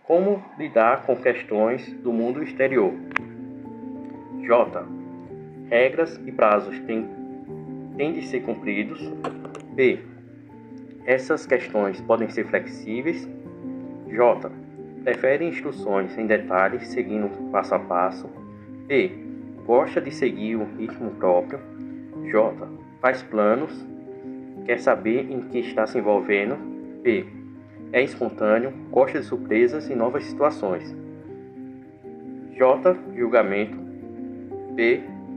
Como lidar com questões do mundo exterior? Regras e prazos têm de ser cumpridos. Essas questões podem ser flexíveis. Prefere instruções em detalhes, seguindo passo a passo. Gosta de seguir um ritmo próprio. Faz planos. Quer saber em que está se envolvendo. É espontâneo, gosta de surpresas e novas situações. Julgamento.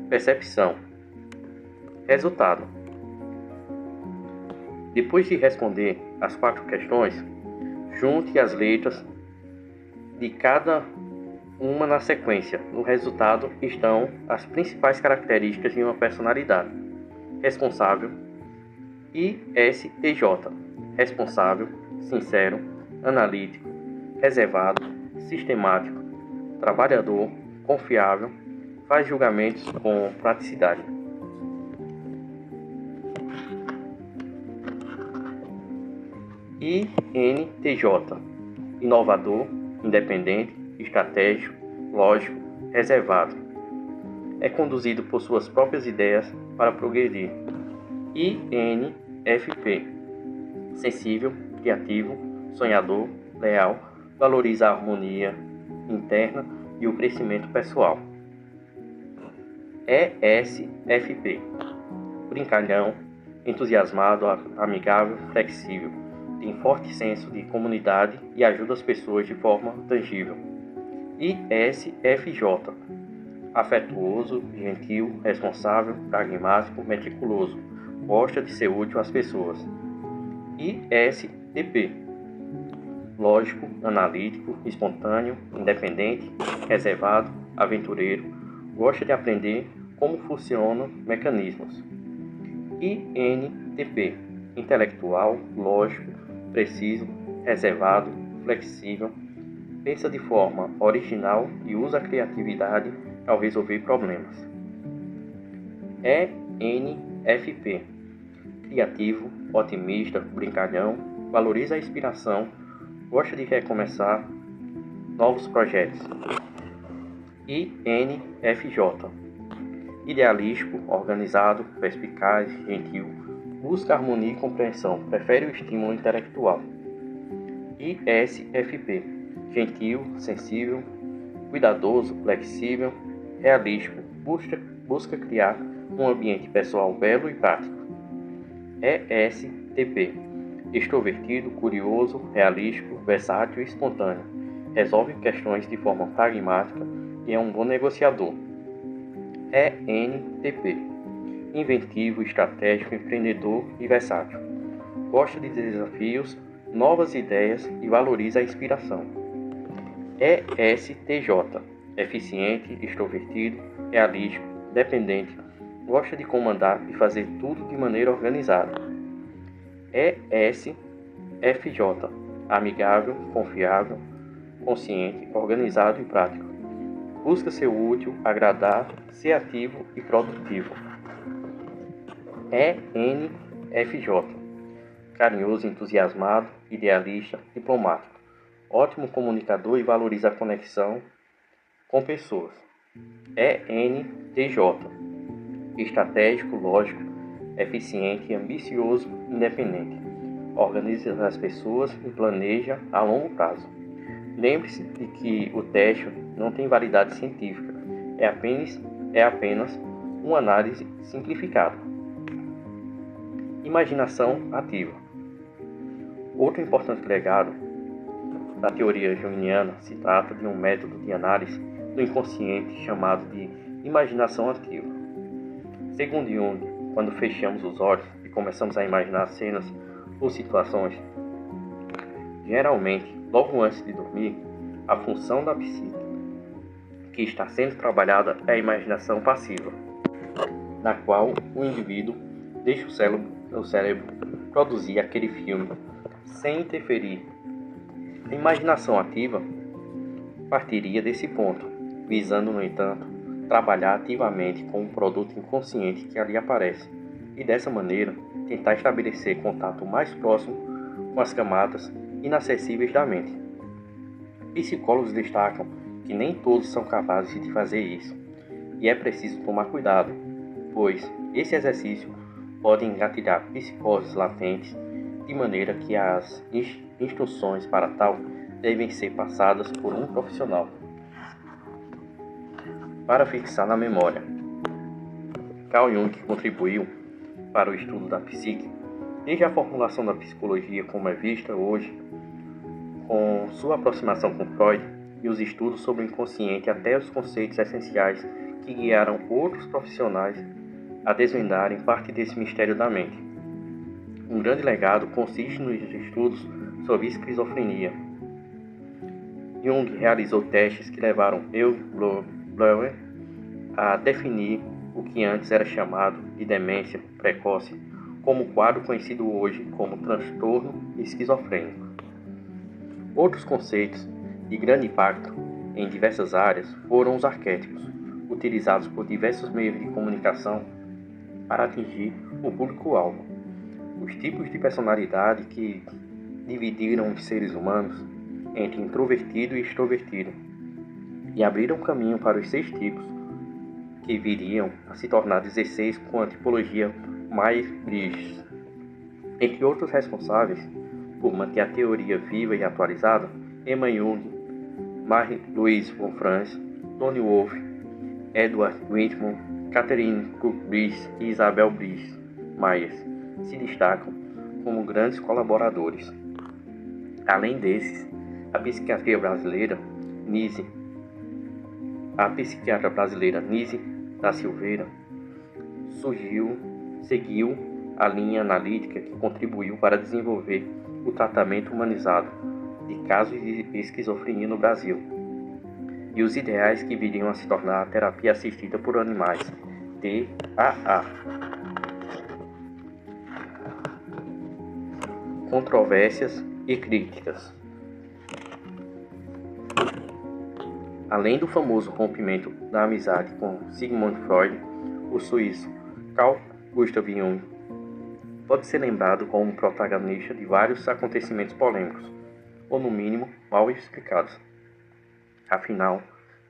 Percepção. Resultado. Depois de responder as 4 questões, junte as letras de cada uma na sequência. No resultado estão as principais características de uma personalidade. Responsável. ISTJ. Responsável, sincero, analítico, reservado, sistemático, trabalhador, confiável, faz julgamentos com praticidade. INTJ. Inovador, independente, estratégico, lógico, reservado. É conduzido por suas próprias ideias para progredir. INFP. Sensível, criativo, sonhador, leal, valoriza a harmonia interna e o crescimento pessoal. ESFP. Brincalhão, entusiasmado, amigável, flexível. Tem forte senso de comunidade e ajuda as pessoas de forma tangível. ISFJ. Afetuoso, gentil, responsável, pragmático, meticuloso. Gosta de ser útil às pessoas. ISTP. Lógico, analítico, espontâneo, independente, reservado, aventureiro. Gosta de aprender como funcionam mecanismos. INTP. Intelectual, lógico, preciso, reservado, flexível. Pensa de forma original e usa a criatividade ao resolver problemas. ENFP. Criativo, otimista, brincalhão, valoriza a inspiração, gosta de recomeçar novos projetos. INFJ. Idealístico, organizado, perspicaz, gentil, busca harmonia e compreensão, prefere o estímulo intelectual. ISFP. gentil, sensível, cuidadoso, flexível, realístico, busca criar um ambiente pessoal belo e prático. ESTP. Extrovertido, curioso, realístico, versátil e espontâneo. Resolve questões de forma pragmática e é um bom negociador. ENTP. Inventivo, estratégico, empreendedor e versátil. Gosta de desafios, novas ideias e valoriza a inspiração. ESTJ. Eficiente, extrovertido, realístico, dependente. Gosta de comandar e fazer tudo de maneira organizada. ESFJ. Amigável, confiável, consciente, organizado e prático. Busca ser útil, agradar, ser ativo e produtivo. ENFJ. Carinhoso, entusiasmado, idealista, diplomático. Ótimo comunicador e valoriza a conexão com pessoas. ENTJ. Estratégico, lógico, eficiente, ambicioso, independente. Organiza as pessoas e planeja a longo prazo. Lembre-se de que o teste não tem validade científica, é apenas uma análise simplificada. Imaginação ativa. Outro importante legado da teoria junguiana se trata de um método de análise do inconsciente chamado de imaginação ativa. Segundo Jung, quando fechamos os olhos e começamos a imaginar cenas ou situações, geralmente, logo antes de dormir, a função da psique que está sendo trabalhada é a imaginação passiva, na qual o indivíduo deixa o cérebro produzir aquele filme sem interferir. A imaginação ativa partiria desse ponto, visando, no entanto, trabalhar ativamente com o produto inconsciente que ali aparece e, dessa maneira, tentar estabelecer contato mais próximo com as camadas inacessíveis da mente. Psicólogos destacam que nem todos são capazes de fazer isso, e é preciso tomar cuidado, pois esse exercício pode engatilhar psicoses latentes, de maneira que as instruções para tal devem ser passadas por um profissional. Para fixar na memória, Carl Jung contribuiu para o estudo da psique, desde a formulação da psicologia como é vista hoje, com sua aproximação com Freud e os estudos sobre o inconsciente até os conceitos essenciais que guiaram outros profissionais a desvendarem parte desse mistério da mente. Um grande legado consiste nos estudos sobre esquizofrenia. Jung realizou testes que levaram Bleuler a definir o que antes era chamado de demência precoce como o quadro conhecido hoje como transtorno esquizofrênico. Outros conceitos de grande impacto em diversas áreas foram os arquétipos, utilizados por diversos meios de comunicação para atingir o público-alvo. Os tipos de personalidade que dividiram os seres humanos entre introvertido e extrovertido e abriram caminho para os 6 tipos, que viriam a se tornar 16 com a tipologia Myers-Briggs. Entre outros responsáveis por manter a teoria viva e atualizada, Emma Jung, Marie-Louise von Franz, Tony Wolff, Edward Whitman, Catherine Cook-Briggs e Isabel Briggs Myers se destacam como grandes colaboradores. Além desses, a psiquiatra brasileira Nise da Silveira seguiu a linha analítica que contribuiu para desenvolver o tratamento humanizado de casos de esquizofrenia no Brasil e os ideais que viriam a se tornar a terapia assistida por animais, TAA. Controvérsias e críticas. Além do famoso rompimento da amizade com Sigmund Freud, o suíço Carl Gustav Jung pode ser lembrado como protagonista de vários acontecimentos polêmicos, ou no mínimo mal explicados. Afinal,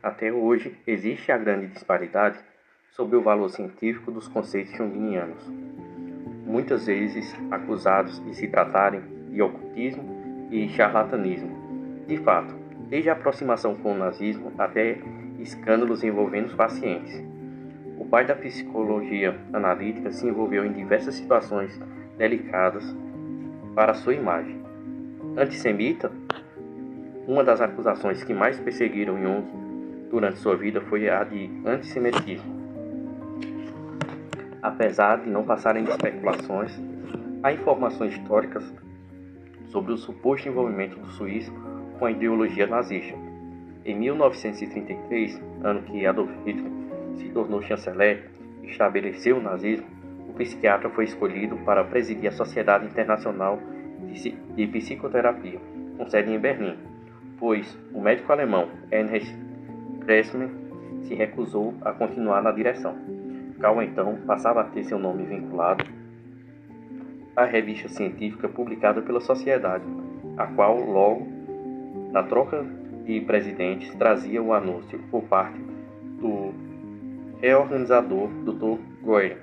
até hoje existe a grande disparidade sobre o valor científico dos conceitos junguianos, muitas vezes acusados de se tratarem de ocultismo e charlatanismo. De fato, desde a aproximação com o nazismo até escândalos envolvendo os pacientes. O pai da psicologia analítica se envolveu em diversas situações delicadas para sua imagem. Antissemita, uma das acusações que mais perseguiram Jung durante sua vida foi a de antissemitismo. Apesar de não passarem de especulações, há informações históricas sobre o suposto envolvimento do suíço com a ideologia nazista. Em 1933, ano que Adolf Hitler se tornou chanceler e estabeleceu o nazismo, o psiquiatra foi escolhido para presidir a Sociedade Internacional de Psicoterapia, com sede em Berlim, pois o médico alemão Ernst Kressmann se recusou a continuar na direção. Cal então passava a ter seu nome vinculado à revista científica publicada pela sociedade, a qual logo, na troca de presidentes, trazia o anúncio por parte do reorganizador Dr. Goering,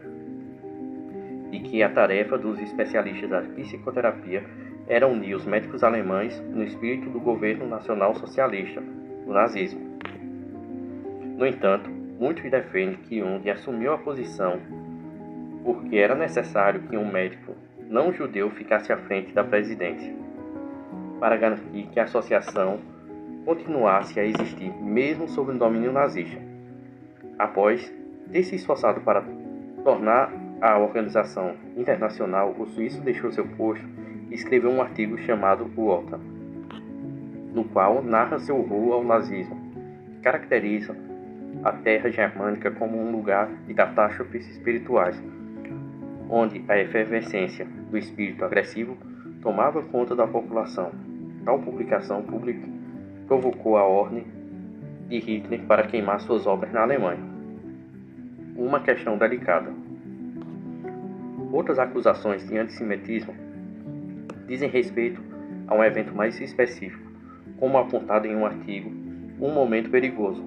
de que a tarefa dos especialistas da psicoterapia era unir os médicos alemães no espírito do governo nacional socialista, o nazismo. No entanto, muitos defendem que Jung assumiu a posição porque era necessário que um médico não judeu ficasse à frente da presidência, para garantir que a associação continuasse a existir mesmo sob o domínio nazista. Após ter se esforçado para tornar a organização internacional, o suíço deixou seu posto e escreveu um artigo chamado O Ota, no qual narra seu horror ao nazismo, que caracteriza a terra germânica como um lugar de catástrofes espirituais, onde a efervescência do espírito agressivo tomava conta da população. Tal publicação provocou a ordem de Hitler para queimar suas obras na Alemanha. Uma questão delicada. Outras acusações de antissemitismo dizem respeito a um evento mais específico, como apontado em um artigo Um Momento Perigoso,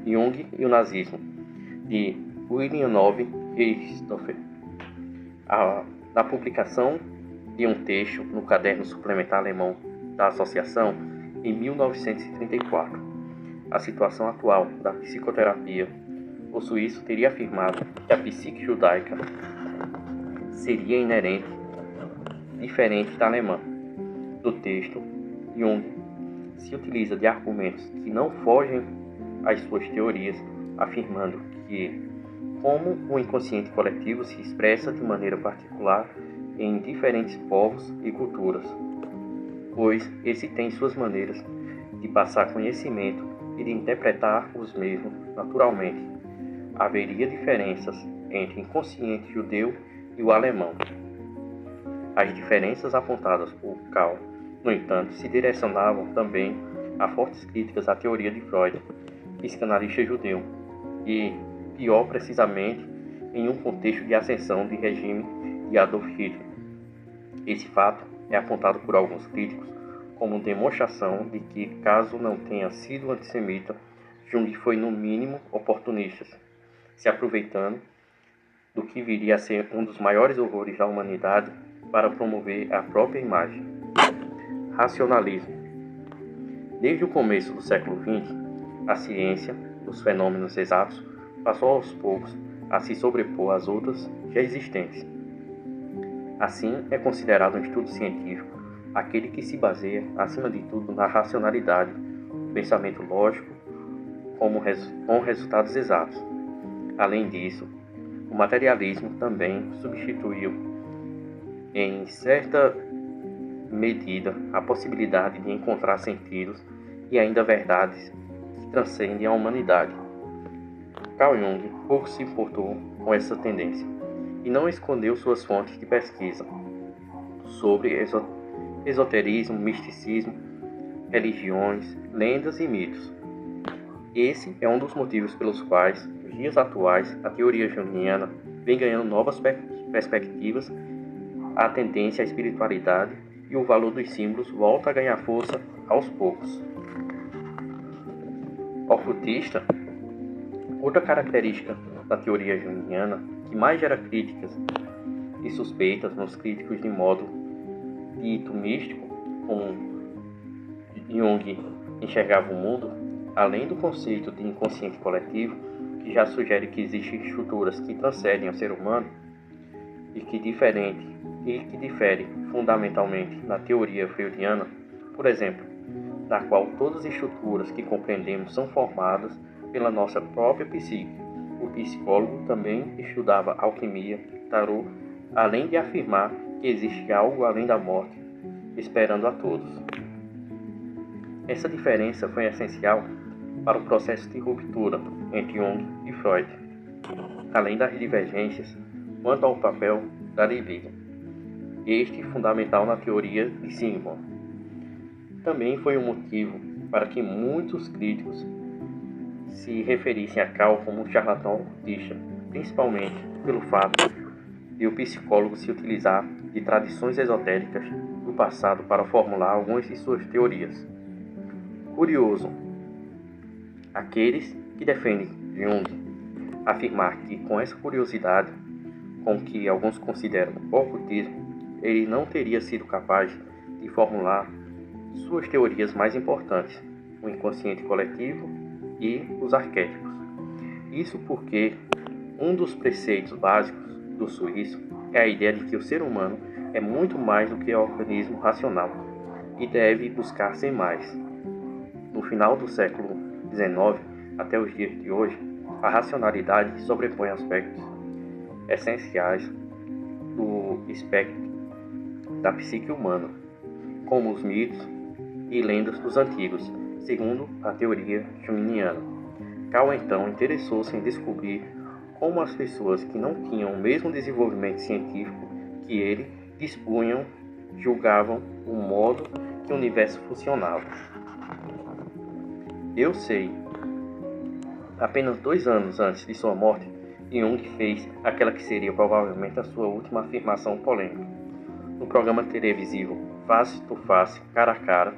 Jung e o Nazismo, de William Nove Christopher. Na publicação de um texto no caderno suplementar alemão da Associação, em 1934, a situação atual da psicoterapia, o suíço teria afirmado que a psique judaica seria inerente, diferente da alemã. No texto, Jung se utiliza de argumentos que não fogem às suas teorias, afirmando que, como o inconsciente coletivo se expressa de maneira particular em diferentes povos e culturas, pois esse tem suas maneiras de passar conhecimento e de interpretar os mesmos naturalmente, haveria diferenças entre o inconsciente judeu e o alemão. As diferenças apontadas por Cal, no entanto, se direcionavam também a fortes críticas à teoria de Freud, psicanalista judeu, e, pior precisamente, em um contexto de ascensão de regime de Adolf Hitler. Esse fato é apontado por alguns críticos como demonstração de que, caso não tenha sido antissemita, Jung foi no mínimo oportunista, se aproveitando do que viria a ser um dos maiores horrores da humanidade para promover a própria imagem. Racionalismo. Desde o começo do século XX, a ciência dos fenômenos exatos passou aos poucos a se sobrepor às outras já existentes. Assim, é considerado um estudo científico aquele que se baseia, acima de tudo, na racionalidade, o pensamento lógico, com resultados exatos. Além disso, o materialismo também substituiu, em certa medida, a possibilidade de encontrar sentidos e ainda verdades que transcendem a humanidade. Carl Jung pouco se importou com essa tendência e não escondeu suas fontes de pesquisa sobre esoterismo, misticismo, religiões, lendas e mitos. Esse é um dos motivos pelos quais, nos dias atuais, a teoria junguiana vem ganhando novas perspectivas, a tendência à espiritualidade e o valor dos símbolos volta a ganhar força aos poucos. Ocultista. Outra característica da teoria junguiana que mais gera críticas e suspeitas nos críticos de modo dito místico, como Jung enxergava o mundo, além do conceito de inconsciente coletivo, que já sugere que existem estruturas que transcendem ao ser humano e que difere fundamentalmente na teoria freudiana, por exemplo, na qual todas as estruturas que compreendemos são formadas pela nossa própria psique. O psicólogo também estudava alquimia, tarô, além de afirmar que existe algo além da morte, esperando a todos. Essa diferença foi essencial para o processo de ruptura entre Jung e Freud, além das divergências quanto ao papel da libido, este fundamental na teoria de Sigmund. Também foi um motivo para que muitos críticos se referissem a Carl como um charlatão ocultista, principalmente pelo fato de o psicólogo se utilizar de tradições esotéricas do passado para formular algumas de suas teorias. Curioso, aqueles que defendem Jung afirmar que com essa curiosidade, com que alguns consideram ocultismo, ele não teria sido capaz de formular suas teorias mais importantes, o inconsciente coletivo e os arquétipos. Isso porque um dos preceitos básicos do suíço é a ideia de que o ser humano é muito mais do que um organismo racional e deve buscar ser mais. No final do século XIX até os dias de hoje, a racionalidade sobrepõe aspectos essenciais do espectro da psique humana, como os mitos e lendas dos antigos, segundo a teoria junguiana. Carl então interessou-se em descobrir como as pessoas que não tinham o mesmo desenvolvimento científico que ele dispunham julgavam o modo que o universo funcionava. Eu sei. Apenas 2 anos antes de sua morte, Jung fez aquela que seria provavelmente a sua última afirmação polêmica. No programa televisivo Face to Face, Cara a Cara,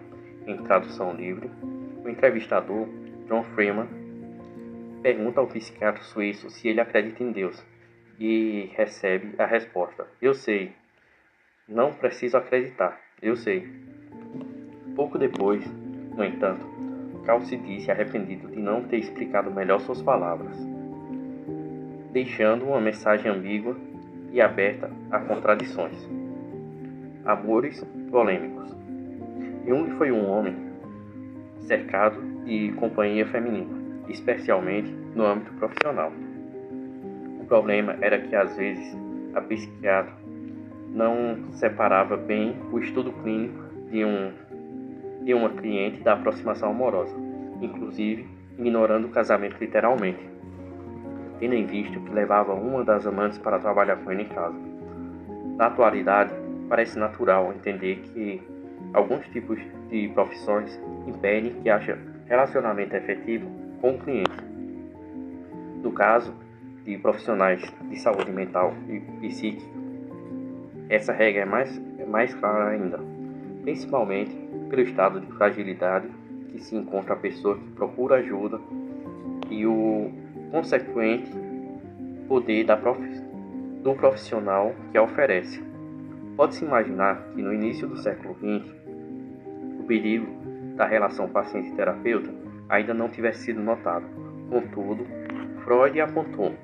em tradução livre, o entrevistador, John Freeman, pergunta ao psiquiatra suíço se ele acredita em Deus e recebe a resposta: eu sei. Não preciso acreditar, eu sei. Pouco depois, no entanto, Carl se disse arrependido de não ter explicado melhor suas palavras, deixando uma mensagem ambígua e aberta a contradições. Amores polêmicos. Jung foi um homem cercado de companhia feminina, especialmente no âmbito profissional. O problema era que às vezes a psiquiatra não separava bem o estudo clínico de uma cliente da aproximação amorosa, inclusive ignorando o casamento literalmente, tendo em vista que levava uma das amantes para trabalhar com ele em casa. Na atualidade, parece natural entender que alguns tipos de profissões impedem que haja relacionamento efetivo com o cliente. No caso de profissionais de saúde mental e psíquica, essa regra é mais clara ainda, principalmente pelo estado de fragilidade que se encontra a pessoa que procura ajuda e o consequente poder do profissional que a oferece. Pode-se imaginar que no início do século XX, o perigo da relação paciente-terapeuta ainda não tivesse sido notado. Contudo, Freud apontou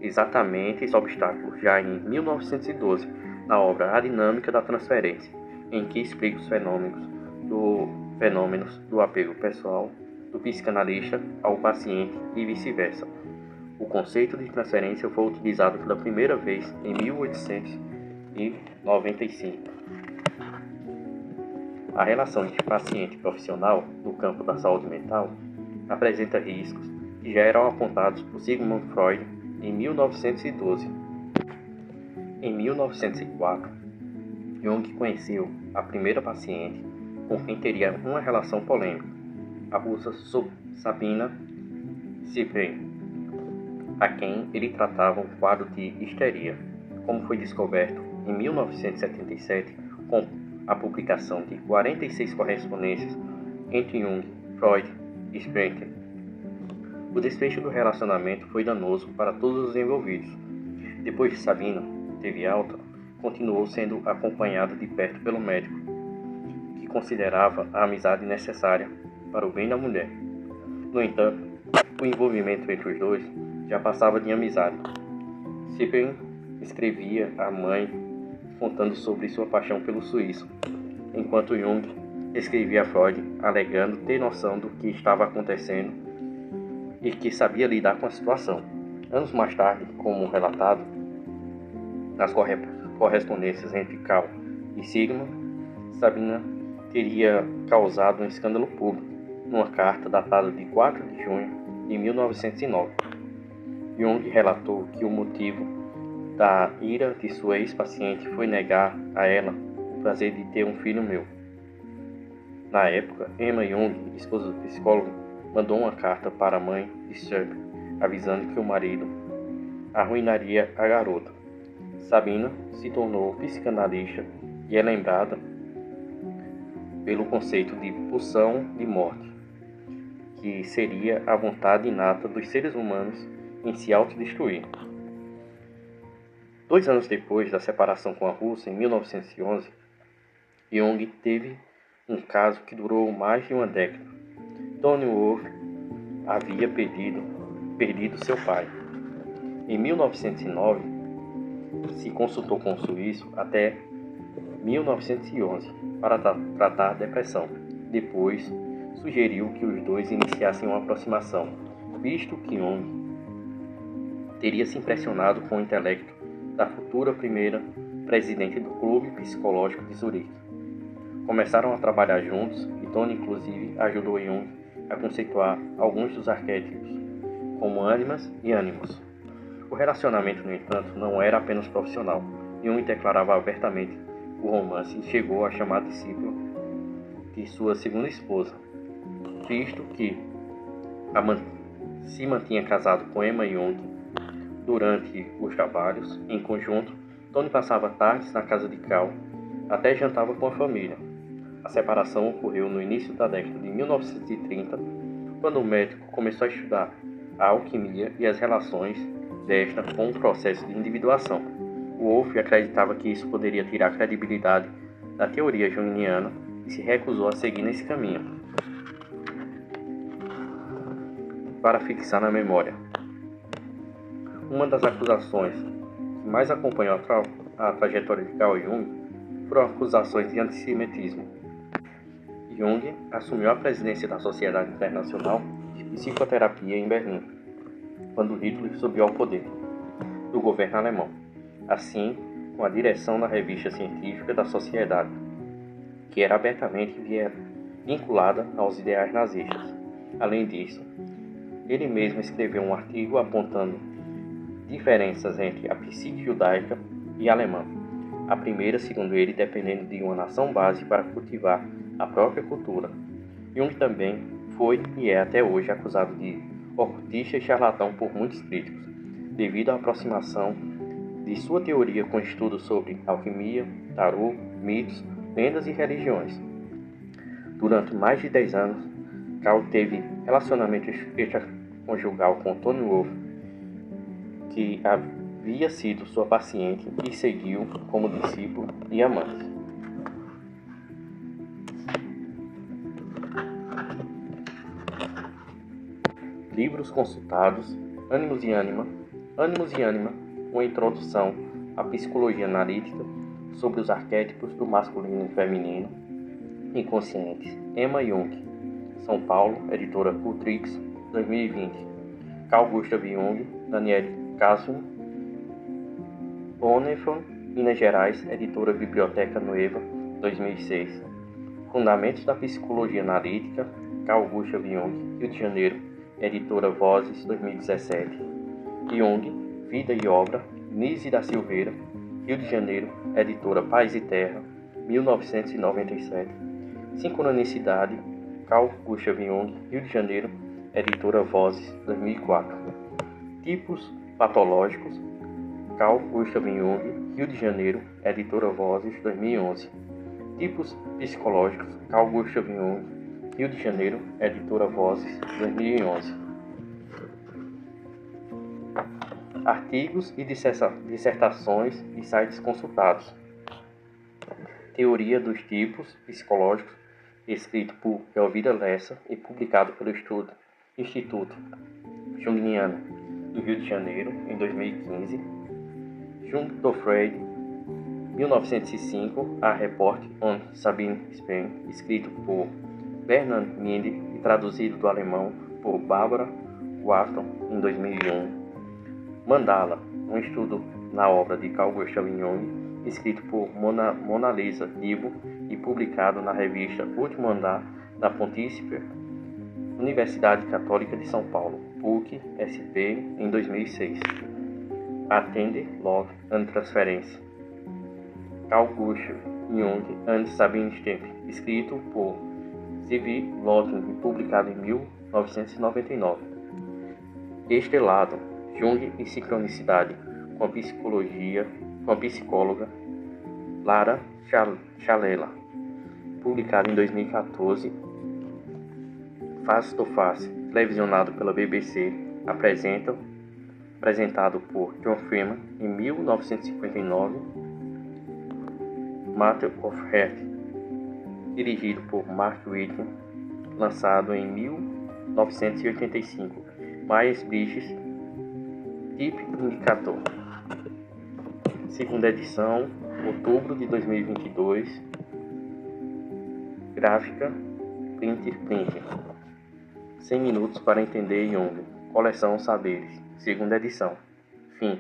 exatamente esse obstáculo já em 1912, na obra A Dinâmica da Transferência, em que explica os fenômenos do apego pessoal do psicanalista ao paciente e vice-versa. O conceito de transferência foi utilizado pela primeira vez em 1895. A relação entre paciente e profissional no campo da saúde mental apresenta riscos que já eram apontados por Sigmund Freud em 1912. Em 1904, Jung conheceu a primeira paciente com quem teria uma relação polêmica, a russa Sabina Sivrin, a quem ele tratava um quadro de histeria, como foi descoberto em 1977 com a publicação de 46 correspondências entre Jung, Freud e Springer. O desfecho do relacionamento foi danoso para todos os envolvidos. Depois de Sabina teve alta, continuou sendo acompanhado de perto pelo médico, que considerava a amizade necessária para o bem da mulher. No entanto, o envolvimento entre os dois já passava de amizade. Sibben escrevia à mãe contando sobre sua paixão pelo suíço, enquanto Jung escrevia a Freud alegando ter noção do que estava acontecendo e que sabia lidar com a situação. Anos mais tarde, como relatado nas correspondências entre Carl e Sigmund, Sabina teria causado um escândalo público numa carta datada de 4 de junho de 1909. Jung relatou que o motivo da ira de sua ex-paciente foi negar a ela o prazer de ter um filho meu. Na época, Emma Jung, esposa do psicólogo, mandou uma carta para a mãe de Sibben, avisando que o marido arruinaria a garota. Sabina se tornou psicanalista e é lembrada pelo conceito de pulsão de morte, que seria a vontade inata dos seres humanos em se autodestruir. 2 anos depois da separação com a Rússia, em 1911, Jung teve um caso que durou mais de uma década. Tony Wolff havia perdido seu pai. Em 1909, se consultou com o suíço até 1911 para tratar a depressão. Depois, sugeriu que os dois iniciassem uma aproximação, visto que Jung teria se impressionado com o intelecto da futura primeira presidente do Clube Psicológico de Zurique. Começaram a trabalhar juntos e Tony, inclusive, ajudou Jung a conceituar alguns dos arquétipos, como ânimas e ânimos. O relacionamento, no entanto, não era apenas profissional. Jung declarava abertamente o romance e chegou a chamar discípulo de sua segunda esposa, visto que se mantinha casado com Emma Jung. Durante os trabalhos, em conjunto, Tony passava tardes na casa de Carl, até jantava com a família. A separação ocorreu no início da década de 1930, quando o médico começou a estudar a alquimia e as relações desta com o processo de individuação. Wolff acreditava que isso poderia tirar a credibilidade da teoria junguiana e se recusou a seguir nesse caminho. Para fixar na memória. Uma das acusações que mais acompanhou a trajetória de Carl Jung foram acusações de antissemitismo. Jung assumiu a presidência da Sociedade Internacional de Psicoterapia em Berlim, quando Hitler subiu ao poder do governo alemão, assim com a direção da revista científica da sociedade, que era abertamente vinculada aos ideais nazistas. Além disso, ele mesmo escreveu um artigo apontando diferenças entre a psique judaica e alemã. A primeira, segundo ele, dependendo de uma nação base para cultivar a própria cultura. Jung também foi e é até hoje acusado de ocultista e charlatão por muitos críticos, devido à aproximação de sua teoria com estudos sobre alquimia, tarô, mitos, lendas e religiões. Durante mais de 10 anos, Carl teve relacionamento extraconjugal com Tony Wolff, que havia sido sua paciente e seguiu como discípulo e amante. Livros consultados: Ânimos e Ânima, uma introdução à psicologia analítica sobre os arquétipos do masculino e feminino inconscientes, Emma Jung, São Paulo, editora Cultrix, 2020. Carl Gustav Jung, Daniel Kasson, Bonhoeffer, Minas Gerais, editora Biblioteca Nueva, 2006. Fundamentos da Psicologia Analítica, Carl Gustav Jung, Rio de Janeiro, editora Vozes, 2017. Jung, Vida e Obra, Nise da Silveira, Rio de Janeiro, editora Paz e Terra, 1997. Sincronicidade, Carl Gustav Jung, Rio de Janeiro, editora Vozes, 2004. Tipos patológicos, Carl Gustav Jung, Rio de Janeiro, editora Vozes, 2011. Tipos psicológicos, Carl Gustav Jung, Rio de Janeiro, editora Vozes, 2011. Artigos e dissertações e sites consultados. Teoria dos tipos psicológicos, escrito por Elvira Lessa e publicado pelo Instituto Jungiano, do Rio de Janeiro, em 2015. Jung do Freud, 1905, A Report on Sabine Spain, escrito por Bernard Minde e traduzido do alemão por Barbara Wharton, em 2001. Mandala, um estudo na obra de Carl Gustav Jung, escrito por Mona Lisa Dibo e publicado na revista Último Andar da Pontifícia Universidade Católica de São Paulo, PUC-SP, em 2006. Attende, Log and Transferência, Carl Gustav Jung and Sabine Stemp, escrito por C.V. Lottin e publicado em 1999. Estelado, Jung e Sincronicidade, com a psicóloga Lara Chalela, publicado em 2014. Face to Face, televisionado pela BBC, apresentado por John Freeman em 1959. Matter of Heart, dirigido por Mark Whitney, lançado em 1985. Myers-Briggs, Type Indicator, segunda edição, outubro de 2022. Gráfica Printer. 100 minutos para entender Jung, coleção Saberes, segunda edição. Fim.